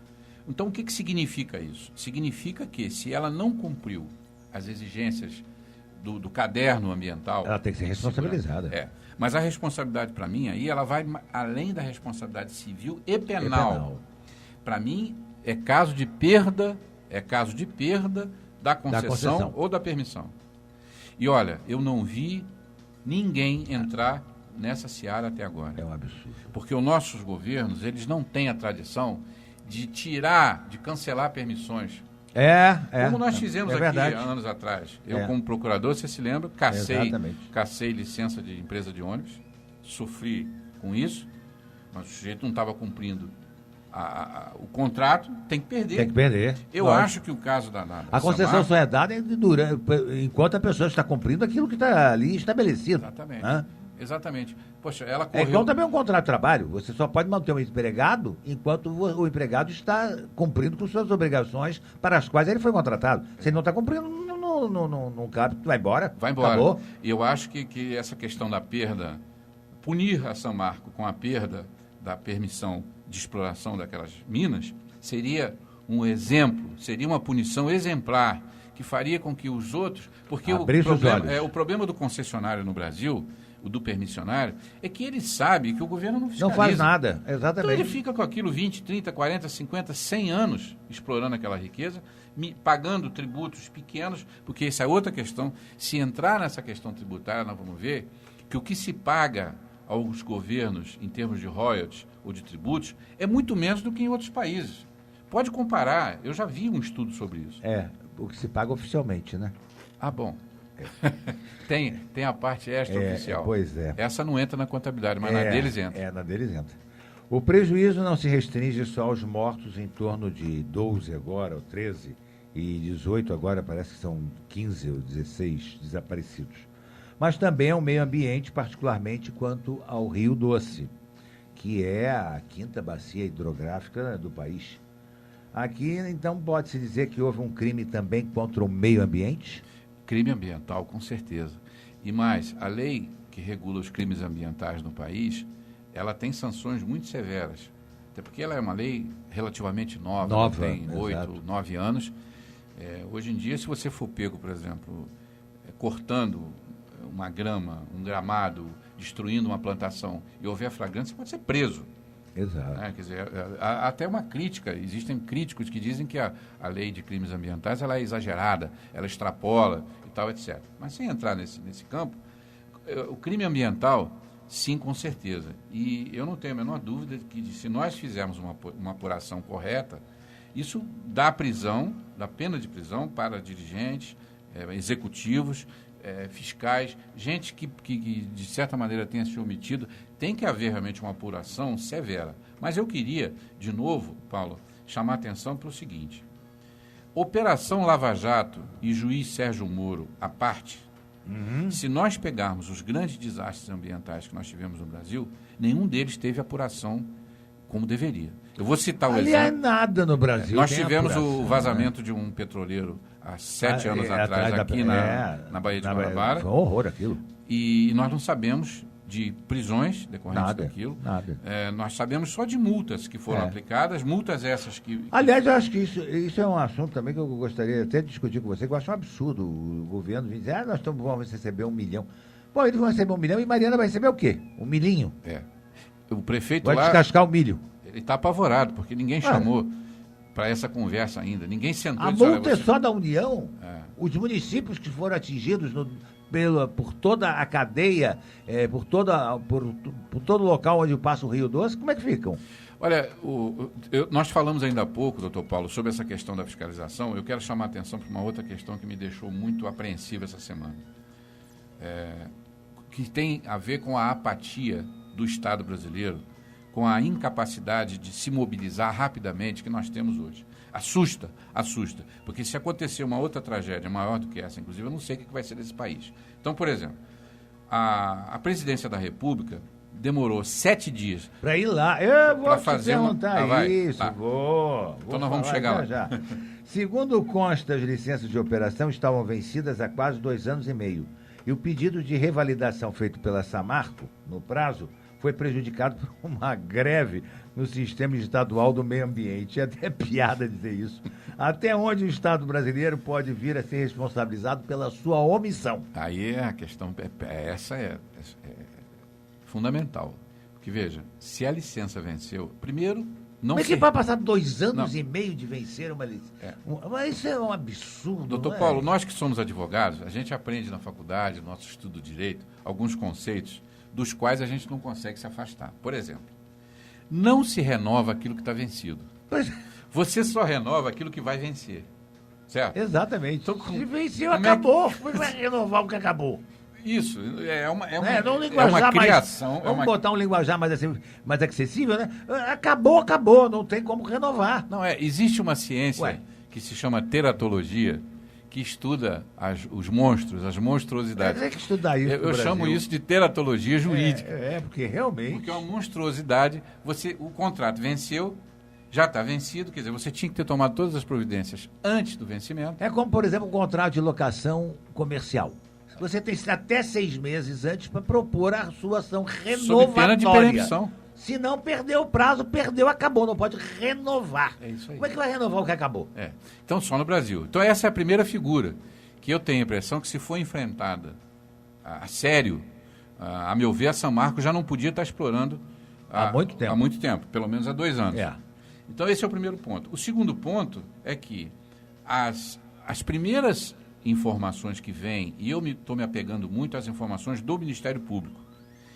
Speaker 3: Então, o que significa isso? Significa que, se ela não cumpriu as exigências do caderno ambiental...
Speaker 2: Ela tem que ser responsabilizada.
Speaker 3: Mas a responsabilidade, para mim, aí, ela vai além da responsabilidade civil e penal. Para mim, é caso de perda da concessão ou da permissão. E, olha, eu não vi ninguém entrar nessa seara até agora.
Speaker 2: É um absurdo.
Speaker 3: Porque os nossos governos, eles não têm a tradição de cancelar permissões. Como nós fizemos aqui há anos atrás. Eu, como procurador, você se lembra, cacei licença de empresa de ônibus, sofri com isso, mas o sujeito não estava cumprindo o contrato, tem que perder. Eu acho que o caso da
Speaker 2: a concessão só é dada enquanto a pessoa está cumprindo aquilo que está ali estabelecido.
Speaker 3: Exatamente. Poxa, ela correu...
Speaker 2: É igual também um contrato de trabalho. Você só pode manter um empregado enquanto o empregado está cumprindo com suas obrigações para as quais ele foi contratado. Se ele não está cumprindo, não cabe, vai embora.
Speaker 3: Acabou. E eu acho que essa questão da perda punir a Samarco com a perda da permissão de exploração daquelas minas seria um exemplo, seria uma punição exemplar, que faria com que os outros... Porque o problema do concessionário no Brasil, o do permissionário, é que ele sabe que o governo não fiscaliza.
Speaker 2: Não faz nada, exatamente.
Speaker 3: Então ele fica com aquilo 20, 30, 40, 50, 100 anos explorando aquela riqueza, pagando tributos pequenos, porque essa é outra questão. Se entrar nessa questão tributária, nós vamos ver que o que se paga aos governos em termos de royalties ou de tributos é muito menos do que em outros países. Pode comparar, eu já vi um estudo sobre isso.
Speaker 2: O que se paga oficialmente, né?
Speaker 3: Ah, bom. Tem a parte extra-oficial.
Speaker 2: Pois é.
Speaker 3: Essa não entra na contabilidade, mas na deles entra.
Speaker 2: Na deles entra. O prejuízo não se restringe só aos mortos, em torno de 12 agora, ou 13, e 18 agora, parece que são 15 ou 16 desaparecidos. Mas também ao meio ambiente, particularmente quanto ao Rio Doce, que é a 5ª bacia hidrográfica do país. Aqui, então, pode-se dizer que houve um crime também contra o meio ambiente?
Speaker 3: Crime ambiental, com certeza. E mais, a lei que regula os crimes ambientais no país, ela tem sanções muito severas. Até porque ela é uma lei relativamente nova, tem 8, 9 anos. Hoje em dia, se você for pego, por exemplo, cortando uma grama, um gramado, destruindo uma plantação e houver flagrante, você pode ser preso.
Speaker 2: Exato.
Speaker 3: Quer dizer, há até uma crítica, existem críticos que dizem que a lei de crimes ambientais ela é exagerada, ela extrapola e tal, etc. Mas sem entrar nesse campo, o crime ambiental, sim, com certeza. E eu não tenho a menor dúvida de que se nós fizermos uma apuração correta, isso dá pena de prisão para dirigentes, executivos, fiscais, gente que de certa maneira tenha se omitido. Tem que haver realmente uma apuração severa. Mas eu queria, de novo, Paulo, chamar a atenção para o seguinte: Operação Lava Jato e juiz Sérgio Moro à parte, se nós pegarmos os grandes desastres ambientais que nós tivemos no Brasil, nenhum deles teve apuração como deveria. Eu vou citar o exemplo.
Speaker 2: Nada no Brasil.
Speaker 3: Nós tivemos o vazamento de um petroleiro há 7 anos atrás aqui na Baía de Guanabara.
Speaker 2: Foi um horror aquilo.
Speaker 3: E nós não sabemos de prisões decorrentes daquilo.
Speaker 2: Nada.
Speaker 3: Nós sabemos só de multas que foram aplicadas, multas essas que...
Speaker 2: Aliás, eu acho que isso é um assunto também que eu gostaria até de discutir com você, que eu acho um absurdo o governo dizer, nós vamos receber 1 milhão. Bom, eles vão receber 1 milhão e Mariana vai receber o quê? 1 milhinho?
Speaker 3: O prefeito
Speaker 2: vai descascar o milho.
Speaker 3: Ele está apavorado, porque ninguém chamou para essa conversa ainda. Ninguém sentou
Speaker 2: e disse... A multa é só da União? Os municípios que foram atingidos por toda a cadeia, por todo local onde passa o Rio Doce, como é que ficam?
Speaker 3: Olha, nós falamos ainda há pouco, doutor Paulo, sobre essa questão da fiscalização. Eu quero chamar a atenção para uma outra questão que me deixou muito apreensiva essa semana, que tem a ver com a apatia do Estado brasileiro, com a incapacidade de se mobilizar rapidamente que nós temos hoje. Assusta, porque se acontecer uma outra tragédia maior do que essa, inclusive, eu não sei o que vai ser desse país. Então, por exemplo, a presidência da República demorou 7 dias
Speaker 2: para ir lá. Eu vou
Speaker 3: fazer
Speaker 2: isso.
Speaker 3: Tá.
Speaker 2: Vou
Speaker 3: então nós vamos chegar lá.
Speaker 2: Já. Segundo consta, as licenças de operação estavam vencidas há quase 2 anos e meio. E o pedido de revalidação feito pela Samarco, no prazo, foi prejudicado por uma greve no sistema estadual do meio ambiente. É até piada dizer isso. Até onde o Estado brasileiro pode vir a ser responsabilizado pela sua omissão?
Speaker 3: Aí a questão, essa é fundamental. Porque, veja, se a licença venceu, primeiro...
Speaker 2: Mas que vai passar 2 anos e meio de vencer uma licença? Mas isso é um absurdo.
Speaker 3: Doutor Paulo, nós que somos advogados, a gente aprende na faculdade, no nosso estudo de direito, alguns conceitos dos quais a gente não consegue se afastar. Por exemplo, não se renova aquilo que está vencido. Você só renova aquilo que vai vencer. Certo?
Speaker 2: Exatamente. Então, se venceu, acabou. Como vai renovar o que acabou?
Speaker 3: Isso, é uma
Speaker 2: criação. Vamos botar um linguajar mais acessível, né? Acabou, não tem como renovar.
Speaker 3: Não, existe uma ciência que se chama teratologia, que estuda os monstros, as monstruosidades.
Speaker 2: Tem que estudar isso.
Speaker 3: Eu chamo isso de teratologia jurídica.
Speaker 2: Porque realmente...
Speaker 3: Porque é uma monstruosidade. O contrato venceu, já está vencido, quer dizer, você tinha que ter tomado todas as providências antes do vencimento.
Speaker 2: É como, por exemplo, um contrato de locação comercial. você tem até 6 meses antes para propor a sua ação
Speaker 3: Sob pena de
Speaker 2: renovatória.
Speaker 3: permissão.
Speaker 2: Se não, perdeu o prazo, perdeu, acabou. Não pode renovar.
Speaker 3: É isso aí.
Speaker 2: Como é que vai renovar o que acabou?
Speaker 3: Então, só no Brasil. Então, essa é a primeira figura que eu tenho a impressão que, se for enfrentada a sério, a meu ver, a São Marcos já não podia estar explorando
Speaker 2: Há muito tempo.
Speaker 3: Há muito tempo, pelo menos há 2 anos.
Speaker 2: É.
Speaker 3: Então, esse é o primeiro ponto. O segundo ponto é que as primeiras informações que vêm, e eu estou me apegando muito às informações do Ministério Público,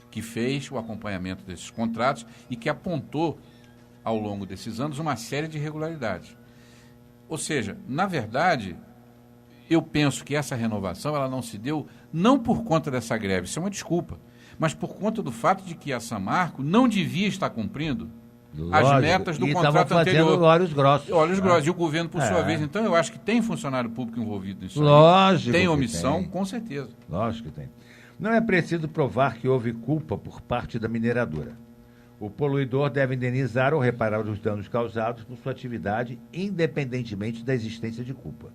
Speaker 3: que fez o acompanhamento desses contratos e que apontou, ao longo desses anos, uma série de irregularidades. Ou seja, na verdade, eu penso que essa renovação ela não se deu não por conta dessa greve, isso é uma desculpa, mas por conta do fato de que a Samarco não devia estar cumprindo as metas do contrato anterior.
Speaker 2: Olhos grossos.
Speaker 3: Olhos grossos. E o governo, por sua vez, então, eu acho que tem funcionário público envolvido nisso.
Speaker 2: Lógico.
Speaker 3: Tem omissão, com certeza.
Speaker 2: Lógico que tem. Não é preciso provar que houve culpa por parte da mineradora. O poluidor deve indenizar ou reparar os danos causados por sua atividade, independentemente da existência de culpa.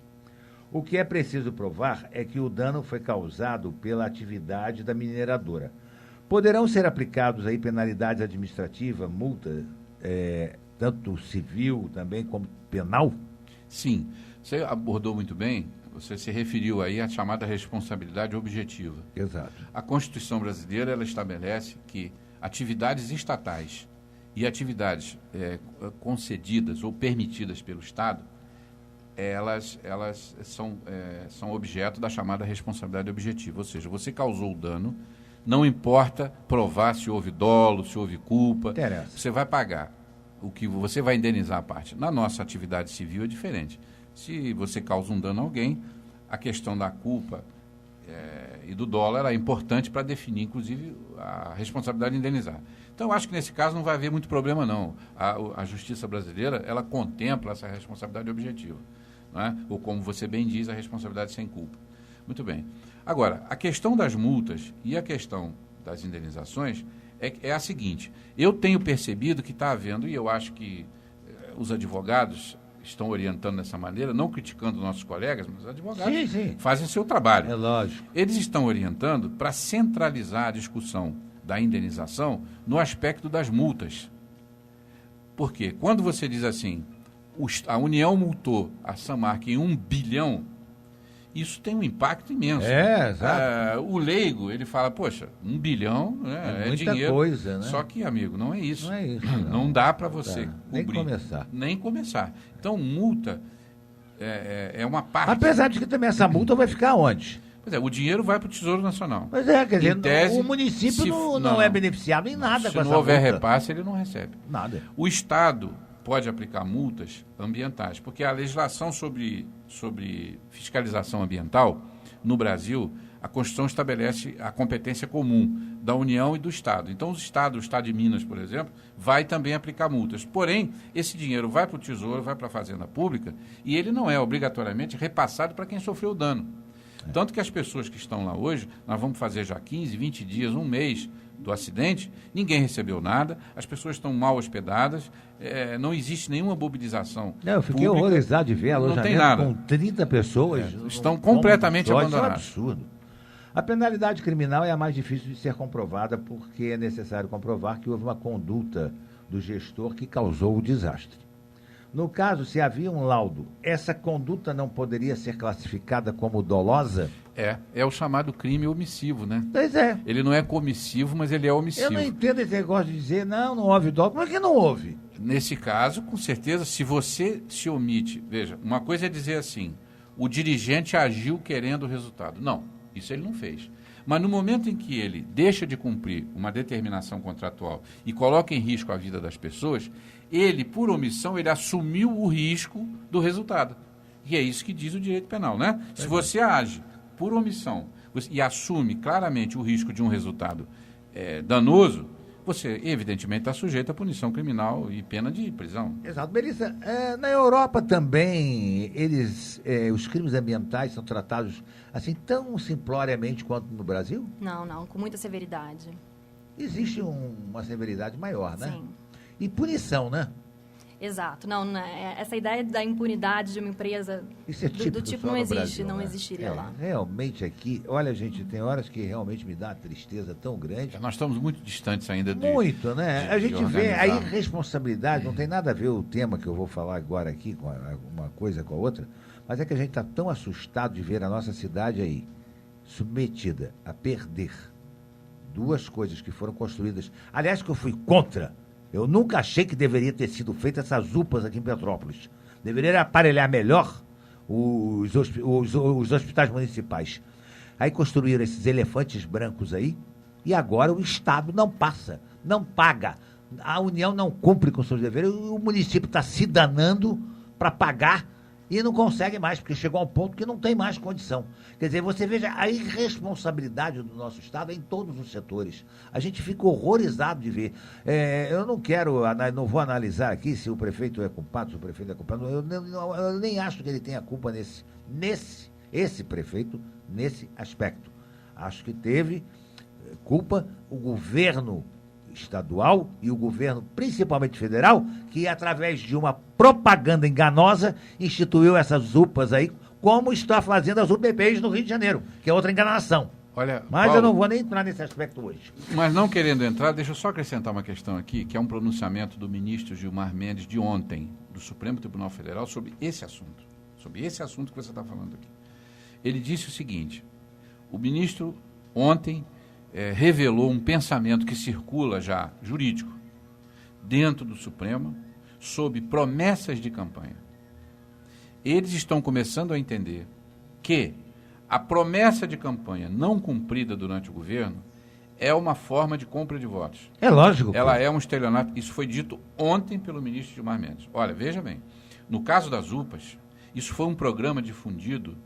Speaker 2: O que é preciso provar é que o dano foi causado pela atividade da mineradora. Poderão ser aplicados aí penalidades administrativas, multa, tanto civil também como penal?
Speaker 3: Sim. Você abordou muito bem, você se referiu aí à chamada responsabilidade objetiva.
Speaker 2: Exato.
Speaker 3: A Constituição brasileira ela estabelece que atividades estatais e atividades concedidas ou permitidas pelo Estado, elas são objeto da chamada responsabilidade objetiva. Ou seja, você causou o dano, não importa provar se houve dolo, se houve culpa,
Speaker 2: Interessa.
Speaker 3: você vai pagar. O que você vai indenizar a parte. Na nossa atividade civil é diferente. Se você causa um dano a alguém, a questão da culpa e do dolo é importante para definir, inclusive, a responsabilidade de indenizar. Então, eu acho que nesse caso não vai haver muito problema, não. A Justiça brasileira, ela contempla essa responsabilidade objetiva. Não é? Ou, como você bem diz, a responsabilidade sem culpa. Muito bem. Agora, a questão das multas e a questão das indenizações é a seguinte. Eu tenho percebido que está havendo, e eu acho que os advogados estão orientando dessa maneira, não criticando nossos colegas, mas os advogados fazem seu trabalho.
Speaker 2: É lógico.
Speaker 3: Eles estão orientando para centralizar a discussão da indenização no aspecto das multas. Por quê? Quando você diz assim, a União multou a Samarco em 1 bilhão, isso tem um impacto imenso.
Speaker 2: Exato.
Speaker 3: O leigo, ele fala, poxa, 1 bilhão né, é
Speaker 2: muita
Speaker 3: dinheiro.
Speaker 2: Coisa, né?
Speaker 3: Só que, amigo, não é isso.
Speaker 2: Não é isso.
Speaker 3: Não dá para você
Speaker 2: Nem
Speaker 3: cobrir. Nem começar. Então, multa é uma parte.
Speaker 2: Apesar de que também essa multa vai ficar onde?
Speaker 3: Pois é, o dinheiro vai para o Tesouro Nacional.
Speaker 2: Pois é, quer dizer,
Speaker 3: tese,
Speaker 2: o município não é beneficiado em nada com essa multa.
Speaker 3: Se não houver repasse, ele não recebe.
Speaker 2: Nada.
Speaker 3: O Estado pode aplicar multas ambientais, porque a legislação sobre fiscalização ambiental, no Brasil, a Constituição estabelece a competência comum da União e do Estado. Então, o Estado de Minas, por exemplo, vai também aplicar multas. Porém, esse dinheiro vai para o Tesouro, vai para a Fazenda Pública, e ele não é obrigatoriamente repassado para quem sofreu o dano. Tanto que as pessoas que estão lá hoje, nós vamos fazer já 15, 20 dias, 1 mês do acidente, ninguém recebeu nada, as pessoas estão mal hospedadas, não existe nenhuma mobilização.
Speaker 2: Eu fiquei
Speaker 3: pública,
Speaker 2: horrorizado de ver alojamento
Speaker 3: não tem nada.
Speaker 2: Com 30 pessoas.
Speaker 3: Estão completamente abandonadas.
Speaker 2: Isso é um absurdo. A penalidade criminal é a mais difícil de ser comprovada porque é necessário comprovar que houve uma conduta do gestor que causou o desastre. No caso, se havia um laudo, essa conduta não poderia ser classificada como dolosa?
Speaker 3: É o chamado crime omissivo, né?
Speaker 2: Pois é.
Speaker 3: Ele não é comissivo, mas ele é omissivo.
Speaker 2: Eu não entendo esse negócio de dizer, não houve dolo. Como é que não houve?
Speaker 3: Nesse caso, com certeza, se você se omite... Veja, uma coisa é dizer assim, o dirigente agiu querendo o resultado. Não, isso ele não fez. Mas no momento em que ele deixa de cumprir uma determinação contratual e coloca em risco a vida das pessoas, ele, por omissão, ele assumiu o risco do resultado. E é isso que diz o direito penal, né? Se você age por omissão e assume claramente o risco de um resultado danoso, você, evidentemente, está sujeito à punição criminal e pena de prisão.
Speaker 2: Exato. Melissa, na Europa também, os crimes ambientais são tratados assim tão simploriamente quanto no Brasil?
Speaker 4: Não, com muita severidade.
Speaker 2: Existe uma severidade maior, né?
Speaker 4: Sim.
Speaker 2: E punição, né?
Speaker 4: Exato. Não, essa ideia da impunidade de uma empresa
Speaker 2: Isso é típico
Speaker 4: do tipo
Speaker 2: só
Speaker 4: não
Speaker 2: no
Speaker 4: existe,
Speaker 2: Brasil,
Speaker 4: não
Speaker 2: né?
Speaker 4: existiria lá.
Speaker 2: Realmente aqui, olha, gente, tem horas que realmente me dá uma tristeza tão grande.
Speaker 3: Nós estamos muito distantes ainda de...
Speaker 2: Muito, né? A
Speaker 3: de
Speaker 2: gente vê a
Speaker 3: organizar.
Speaker 2: irresponsabilidade, não tem nada a ver o tema que eu vou falar agora aqui, com uma coisa com a outra, mas é que a gente está tão assustado de ver a nossa cidade aí, submetida a perder duas coisas que foram construídas. Aliás, que eu fui contra. Eu nunca achei que deveria ter sido feita essas UPAs aqui em Petrópolis. Deveria aparelhar melhor os hospitais municipais. Aí construíram esses elefantes brancos aí, e agora o Estado não passa, não paga. A União não cumpre com seus deveres, o município está se danando para pagar e não consegue mais, porque chegou a um ponto que não tem mais condição. Quer dizer, você veja a irresponsabilidade do nosso Estado em todos os setores. A gente fica horrorizado de ver. Eu não vou analisar aqui se o prefeito é culpado, se o prefeito é culpado. Eu nem acho que ele tenha culpa esse prefeito, nesse aspecto. Acho que teve culpa o governo estadual e o governo, principalmente federal, que através de uma propaganda enganosa instituiu essas UPAs aí, como está fazendo as UPPs no Rio de Janeiro, que é outra enganação.
Speaker 3: Olha,
Speaker 2: Mas
Speaker 3: Paulo,
Speaker 2: eu não vou nem entrar nesse aspecto hoje.
Speaker 3: Mas não querendo entrar, deixa eu só acrescentar uma questão aqui, que é um pronunciamento do ministro Gilmar Mendes de ontem, do Supremo Tribunal Federal, sobre esse assunto que você está falando aqui. Ele disse o seguinte: o ministro ontem revelou um pensamento que circula já, jurídico, dentro do Supremo, sob promessas de campanha. Eles estão começando a entender que a promessa de campanha não cumprida durante o governo é uma forma de compra de votos.
Speaker 2: É lógico.
Speaker 3: Ela é um estelionato. Isso foi dito ontem pelo ministro Gilmar Mendes. Olha, veja bem, no caso das UPAs, isso foi um programa difundido,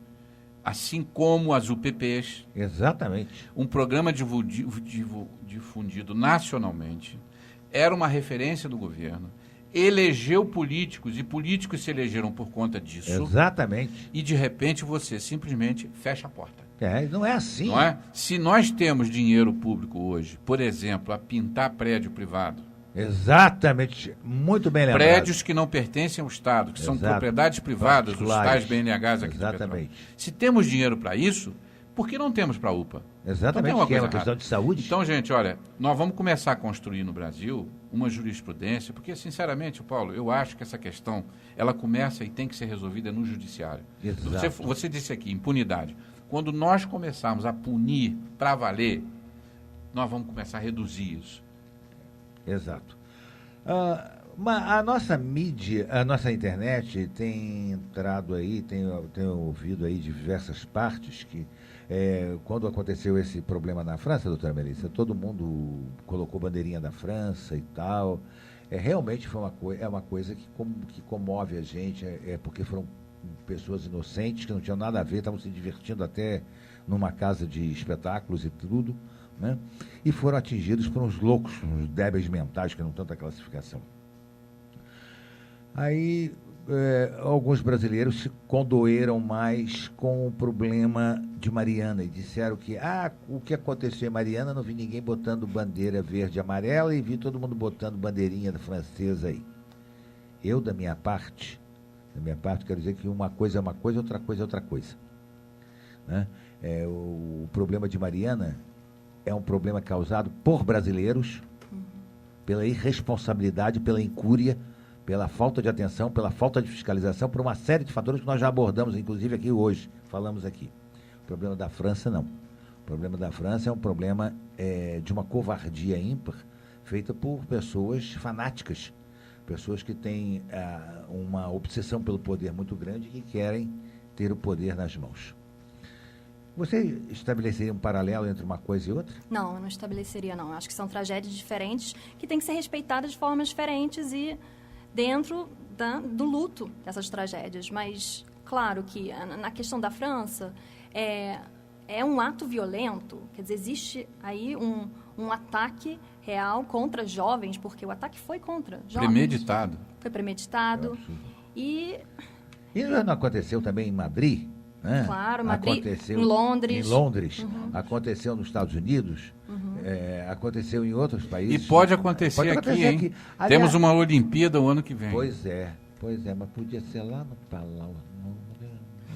Speaker 3: assim como as UPPs.
Speaker 2: Exatamente.
Speaker 3: Um programa difundido nacionalmente, era uma referência do governo, elegeu políticos, e políticos se elegeram por conta disso.
Speaker 2: Exatamente.
Speaker 3: E, de repente, você simplesmente fecha a porta.
Speaker 2: Não é assim.
Speaker 3: Não é? Se nós temos dinheiro público hoje, por exemplo, a pintar prédio privado,
Speaker 2: Exatamente. Muito bem lembrado.
Speaker 3: prédios que não pertencem ao Estado, que são propriedades privadas, os tais BNHs aqui do Petróleo. Se temos dinheiro para isso, por que não temos para a UPA?
Speaker 2: Exatamente,
Speaker 3: então,
Speaker 2: que é uma questão de saúde.
Speaker 3: Então, gente, olha, nós vamos começar a construir no Brasil uma jurisprudência, porque, sinceramente, Paulo, eu acho que essa questão, ela começa e tem que ser resolvida no judiciário. Você disse aqui, impunidade. Quando nós começarmos a punir para valer, nós vamos começar a reduzir isso.
Speaker 2: Exato. A nossa mídia, a nossa internet tem entrado aí, tem ouvido aí diversas partes que quando aconteceu esse problema na França, doutora Melissa, todo mundo colocou bandeirinha da França e tal. Realmente foi uma coisa que comove a gente, porque foram pessoas inocentes que não tinham nada a ver, estavam se divertindo até numa casa de espetáculos e tudo, né? E foram atingidos por uns loucos, uns débeis mentais, que não tanta classificação. Aí alguns brasileiros se condoeram mais com o problema de Mariana e disseram que o que aconteceu em Mariana, não vi ninguém botando bandeira verde e amarela e vi todo mundo botando bandeirinha francesa aí. Eu, da minha parte, quero dizer que uma coisa é uma coisa, outra coisa é outra coisa, né? O problema de Mariana é um problema causado por brasileiros, pela irresponsabilidade, pela incúria, pela falta de atenção, pela falta de fiscalização, por uma série de fatores que nós já abordamos, inclusive aqui hoje, falamos aqui. O problema da França, não. O problema da França é um problema de uma covardia ímpar, feita por pessoas fanáticas, pessoas que têm uma obsessão pelo poder muito grande e que querem ter o poder nas mãos. Você estabeleceria um paralelo entre uma coisa e outra?
Speaker 4: Não, eu não estabeleceria, não. Eu acho que são tragédias diferentes que têm que ser respeitadas de formas diferentes e dentro do luto dessas tragédias. Mas, claro que na questão da França, é um ato violento, quer dizer, existe aí um ataque real contra jovens, porque o ataque foi contra jovens.
Speaker 3: Premeditado.
Speaker 4: Foi premeditado. E
Speaker 2: não aconteceu também em Madrid? Né?
Speaker 4: Claro, Madrid,
Speaker 2: aconteceu
Speaker 4: em Londres.
Speaker 2: Aconteceu nos Estados Unidos. Aconteceu em outros países.
Speaker 3: E pode acontecer aqui, hein?
Speaker 2: aqui. Aliás,
Speaker 3: temos uma Olimpíada o ano que vem.
Speaker 2: Pois é, mas podia ser lá no Palau.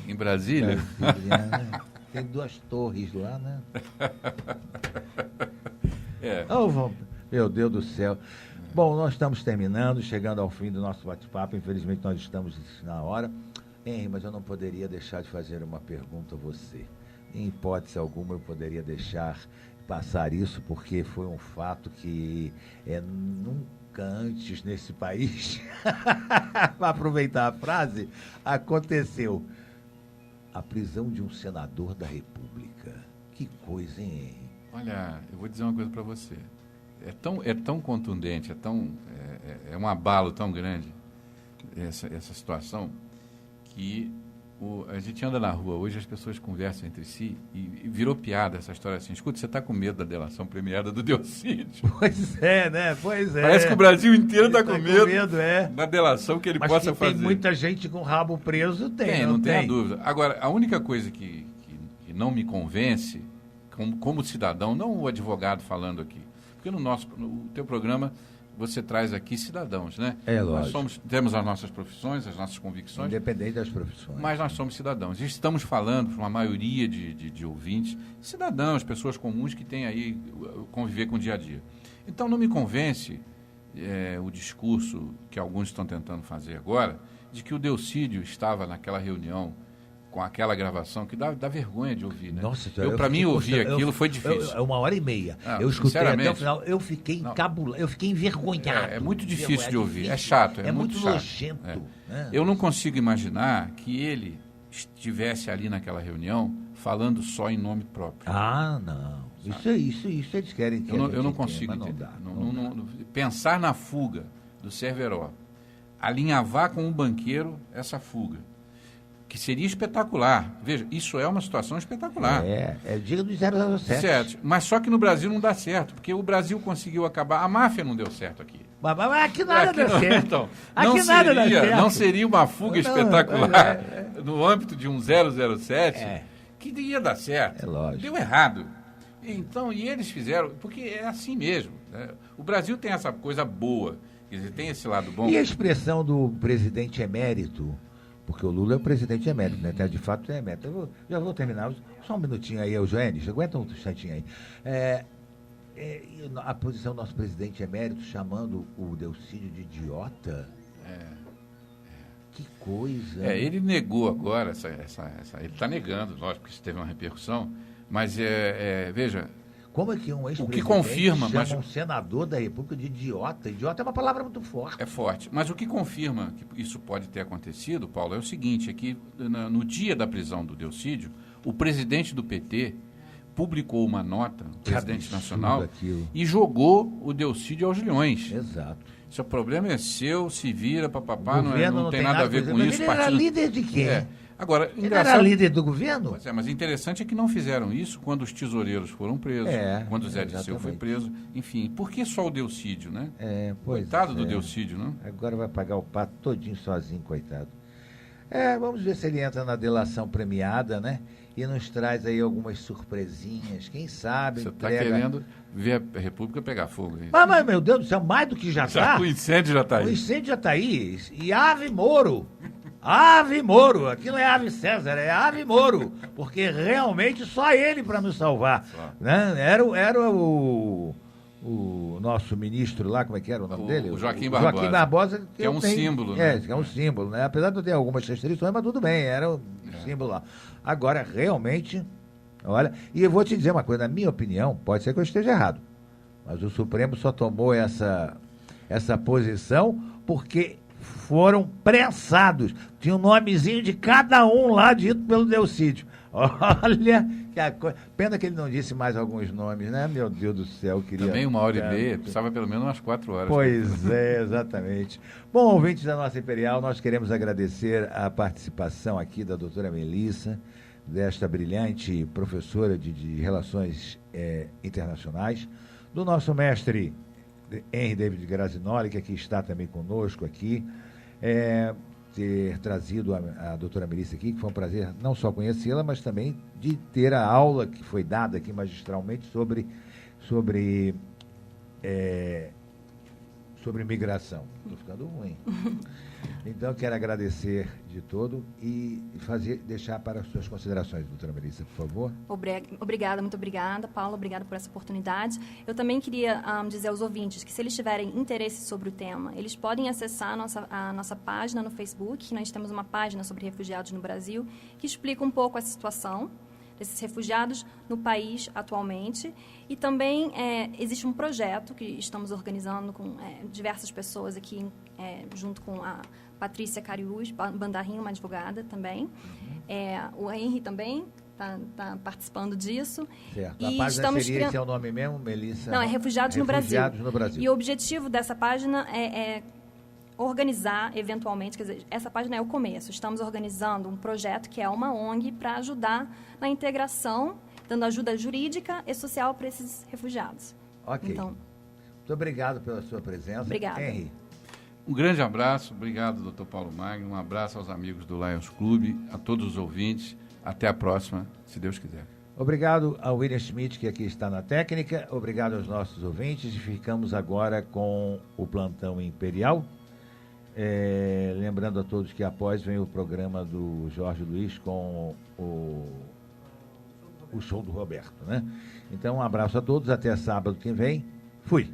Speaker 3: Em Brasília?
Speaker 2: Né? Tem 2 torres lá, né? Meu Deus do céu. Bom, nós estamos terminando, chegando ao fim do nosso bate-papo. Infelizmente, nós estamos na hora. Henry, mas eu não poderia deixar de fazer uma pergunta a você. Em hipótese alguma, eu poderia deixar passar isso, porque foi um fato que nunca antes nesse país, para aproveitar a frase, aconteceu. A prisão de um senador da República. Que coisa, hein, Henry?
Speaker 3: Olha, eu vou dizer uma coisa para você. É tão contundente, é um abalo tão grande essa situação que a gente anda na rua hoje, as pessoas conversam entre si e virou piada essa história assim. Escuta, você está com medo da delação premiada do Delcídio?
Speaker 2: Pois é, né? Pois é.
Speaker 3: Parece que o Brasil inteiro está com medo
Speaker 2: é.
Speaker 3: da delação que ele
Speaker 2: Mas
Speaker 3: possa
Speaker 2: que
Speaker 3: fazer.
Speaker 2: Tem muita gente com o rabo preso,
Speaker 3: não tem dúvida. Agora, a única coisa que não me convence, como cidadão, não o advogado falando aqui, porque no teu programa você traz aqui cidadãos, né?
Speaker 2: É lógico.
Speaker 3: Nós temos as nossas profissões, as nossas convicções.
Speaker 2: Independente das profissões.
Speaker 3: Mas nós somos cidadãos. E estamos falando para uma maioria de ouvintes, cidadãos, pessoas comuns que têm aí conviver com o dia a dia. Então não me convence o discurso que alguns estão tentando fazer agora, de que o Delcídio estava naquela reunião com aquela gravação, que dá vergonha de ouvir, né?
Speaker 2: Nossa,
Speaker 3: para mim, ouvir aquilo foi difícil.
Speaker 2: 1h30. Eu escutei até o final, eu fiquei encabulado, eu fiquei envergonhado.
Speaker 3: É muito difícil de ouvir, é chato, é muito chato.
Speaker 2: Nojento. Né?
Speaker 3: Eu não consigo imaginar que ele estivesse ali naquela reunião falando só em nome próprio.
Speaker 2: Ah, não. Isso eles querem.
Speaker 3: Eu não consigo entender. Pensar na fuga do Cerveró, alinhavar com um banqueiro essa fuga, que seria espetacular. Veja, isso é uma situação espetacular.
Speaker 2: É diga do 007.
Speaker 3: Certo, mas só que no Brasil não dá certo, porque o Brasil conseguiu acabar, a máfia não deu certo aqui.
Speaker 2: Mas aqui nada dá certo.
Speaker 3: Então,
Speaker 2: aqui nada dá certo.
Speaker 3: Não seria uma fuga espetacular no âmbito de um 007 que ia dar certo.
Speaker 2: É lógico.
Speaker 3: Deu errado. Então, e eles fizeram, porque é assim mesmo. Né? O Brasil tem essa coisa boa, quer dizer, tem esse lado bom.
Speaker 2: E a expressão do presidente emérito? Porque o Lula é o presidente emérito, né? De fato é emérito. Já vou terminar. Só um minutinho aí, Eugênio. Aguenta um instantinho aí. A posição do nosso presidente emérito chamando o Delcídio de idiota? Que coisa.
Speaker 3: Ele negou agora, ele está negando, lógico, porque isso teve uma repercussão, mas veja...
Speaker 2: Como é que um ex-presidente chama um senador da República de idiota? Idiota é uma palavra muito forte.
Speaker 3: É forte. Mas o que confirma que isso pode ter acontecido, Paulo, é o seguinte, é que no dia da prisão do Delcídio, o presidente do PT publicou uma nota, o presidente nacional, e jogou o Delcídio aos leões.
Speaker 2: Exato.
Speaker 3: Seu problema é seu, se vira, papapá, não tem nada a ver com isso.
Speaker 2: Ele era líder de quê?
Speaker 3: Agora,
Speaker 2: ele era líder do governo?
Speaker 3: Pois mas interessante é que não fizeram isso quando os tesoureiros foram presos, quando o Zé Disseu foi preso. Enfim, por que só o Delcídio, né? Coitado do Delcídio, né?
Speaker 2: Agora vai pagar o pato todinho sozinho, coitado. Vamos ver se ele entra na delação premiada, né? E nos traz aí algumas surpresinhas. Quem sabe
Speaker 3: você está querendo ver a República pegar fogo.
Speaker 2: Mas, meu Deus do céu, mais do que já está.
Speaker 3: O incêndio já está aí.
Speaker 2: O incêndio já está aí. E Ave Moro. Ave Moro. Aqui não é Ave César, é Ave Moro. Porque realmente só ele para nos salvar. Né? Era o nosso ministro lá, como é que era o nome dele?
Speaker 3: O Joaquim Barbosa.
Speaker 2: Joaquim Barbosa.
Speaker 3: Que é um símbolo. Né?
Speaker 2: Que é um símbolo, né? Apesar de eu ter algumas restrições, mas tudo bem, era um símbolo lá. Agora, realmente, olha, e eu vou te dizer uma coisa, na minha opinião, pode ser que eu esteja errado, mas o Supremo só tomou essa posição porque foram prensados. Tinha o nomezinho de cada um lá dito pelo Delcídio. Olha que a coisa. Pena que ele não disse mais alguns nomes, né? Meu Deus do céu, queria.
Speaker 3: Também 1h30, precisava pelo menos umas 4 horas.
Speaker 2: Pois é, exatamente. Bom, ouvintes da nossa Imperial, nós queremos agradecer a participação aqui da doutora Melissa, desta brilhante professora de Relações Internacionais, do nosso mestre Henry David Grazinoli, que aqui está também conosco aqui. Ter trazido a doutora Melissa aqui, que foi um prazer não só conhecê-la, mas também de ter a aula que foi dada aqui magistralmente sobre imigração. Estou ficando ruim. Então, quero agradecer de todo e deixar para as suas considerações, doutora Melissa, por favor.
Speaker 4: Obrigada, muito obrigada, Paulo. Obrigada por essa oportunidade. Eu também queria dizer aos ouvintes que, se eles tiverem interesse sobre o tema, eles podem acessar a nossa página no Facebook. Nós temos uma página sobre refugiados no Brasil, que explica um pouco a situação desses refugiados no país atualmente. E também existe um projeto que estamos organizando com diversas pessoas aqui, junto com a Patrícia Cariús Bandarrinho, uma advogada também. O Henry também está participando disso.
Speaker 2: Certo.
Speaker 4: E
Speaker 2: a página seria esse é o nome mesmo, Melissa?
Speaker 4: Não, é Refugiados no Brasil.
Speaker 2: No Brasil.
Speaker 4: E o objetivo dessa página é organizar, eventualmente, quer dizer, essa página é o começo. Estamos organizando um projeto que é uma ONG para ajudar na integração, dando ajuda jurídica e social para esses refugiados.
Speaker 2: Ok.
Speaker 4: Então,
Speaker 2: muito obrigado pela sua presença.
Speaker 4: Obrigada.
Speaker 2: Henry.
Speaker 3: Um grande abraço, obrigado, doutor Paulo Magno, um abraço aos amigos do Lions Clube, a todos os ouvintes, até a próxima, se Deus quiser.
Speaker 2: Obrigado ao William Schmidt, que aqui está na técnica, obrigado aos nossos ouvintes, e ficamos agora com o Plantão Imperial. Lembrando a todos que após vem o programa do Jorge Luiz com o show do Roberto, né? Então, um abraço a todos, até sábado que vem. Fui!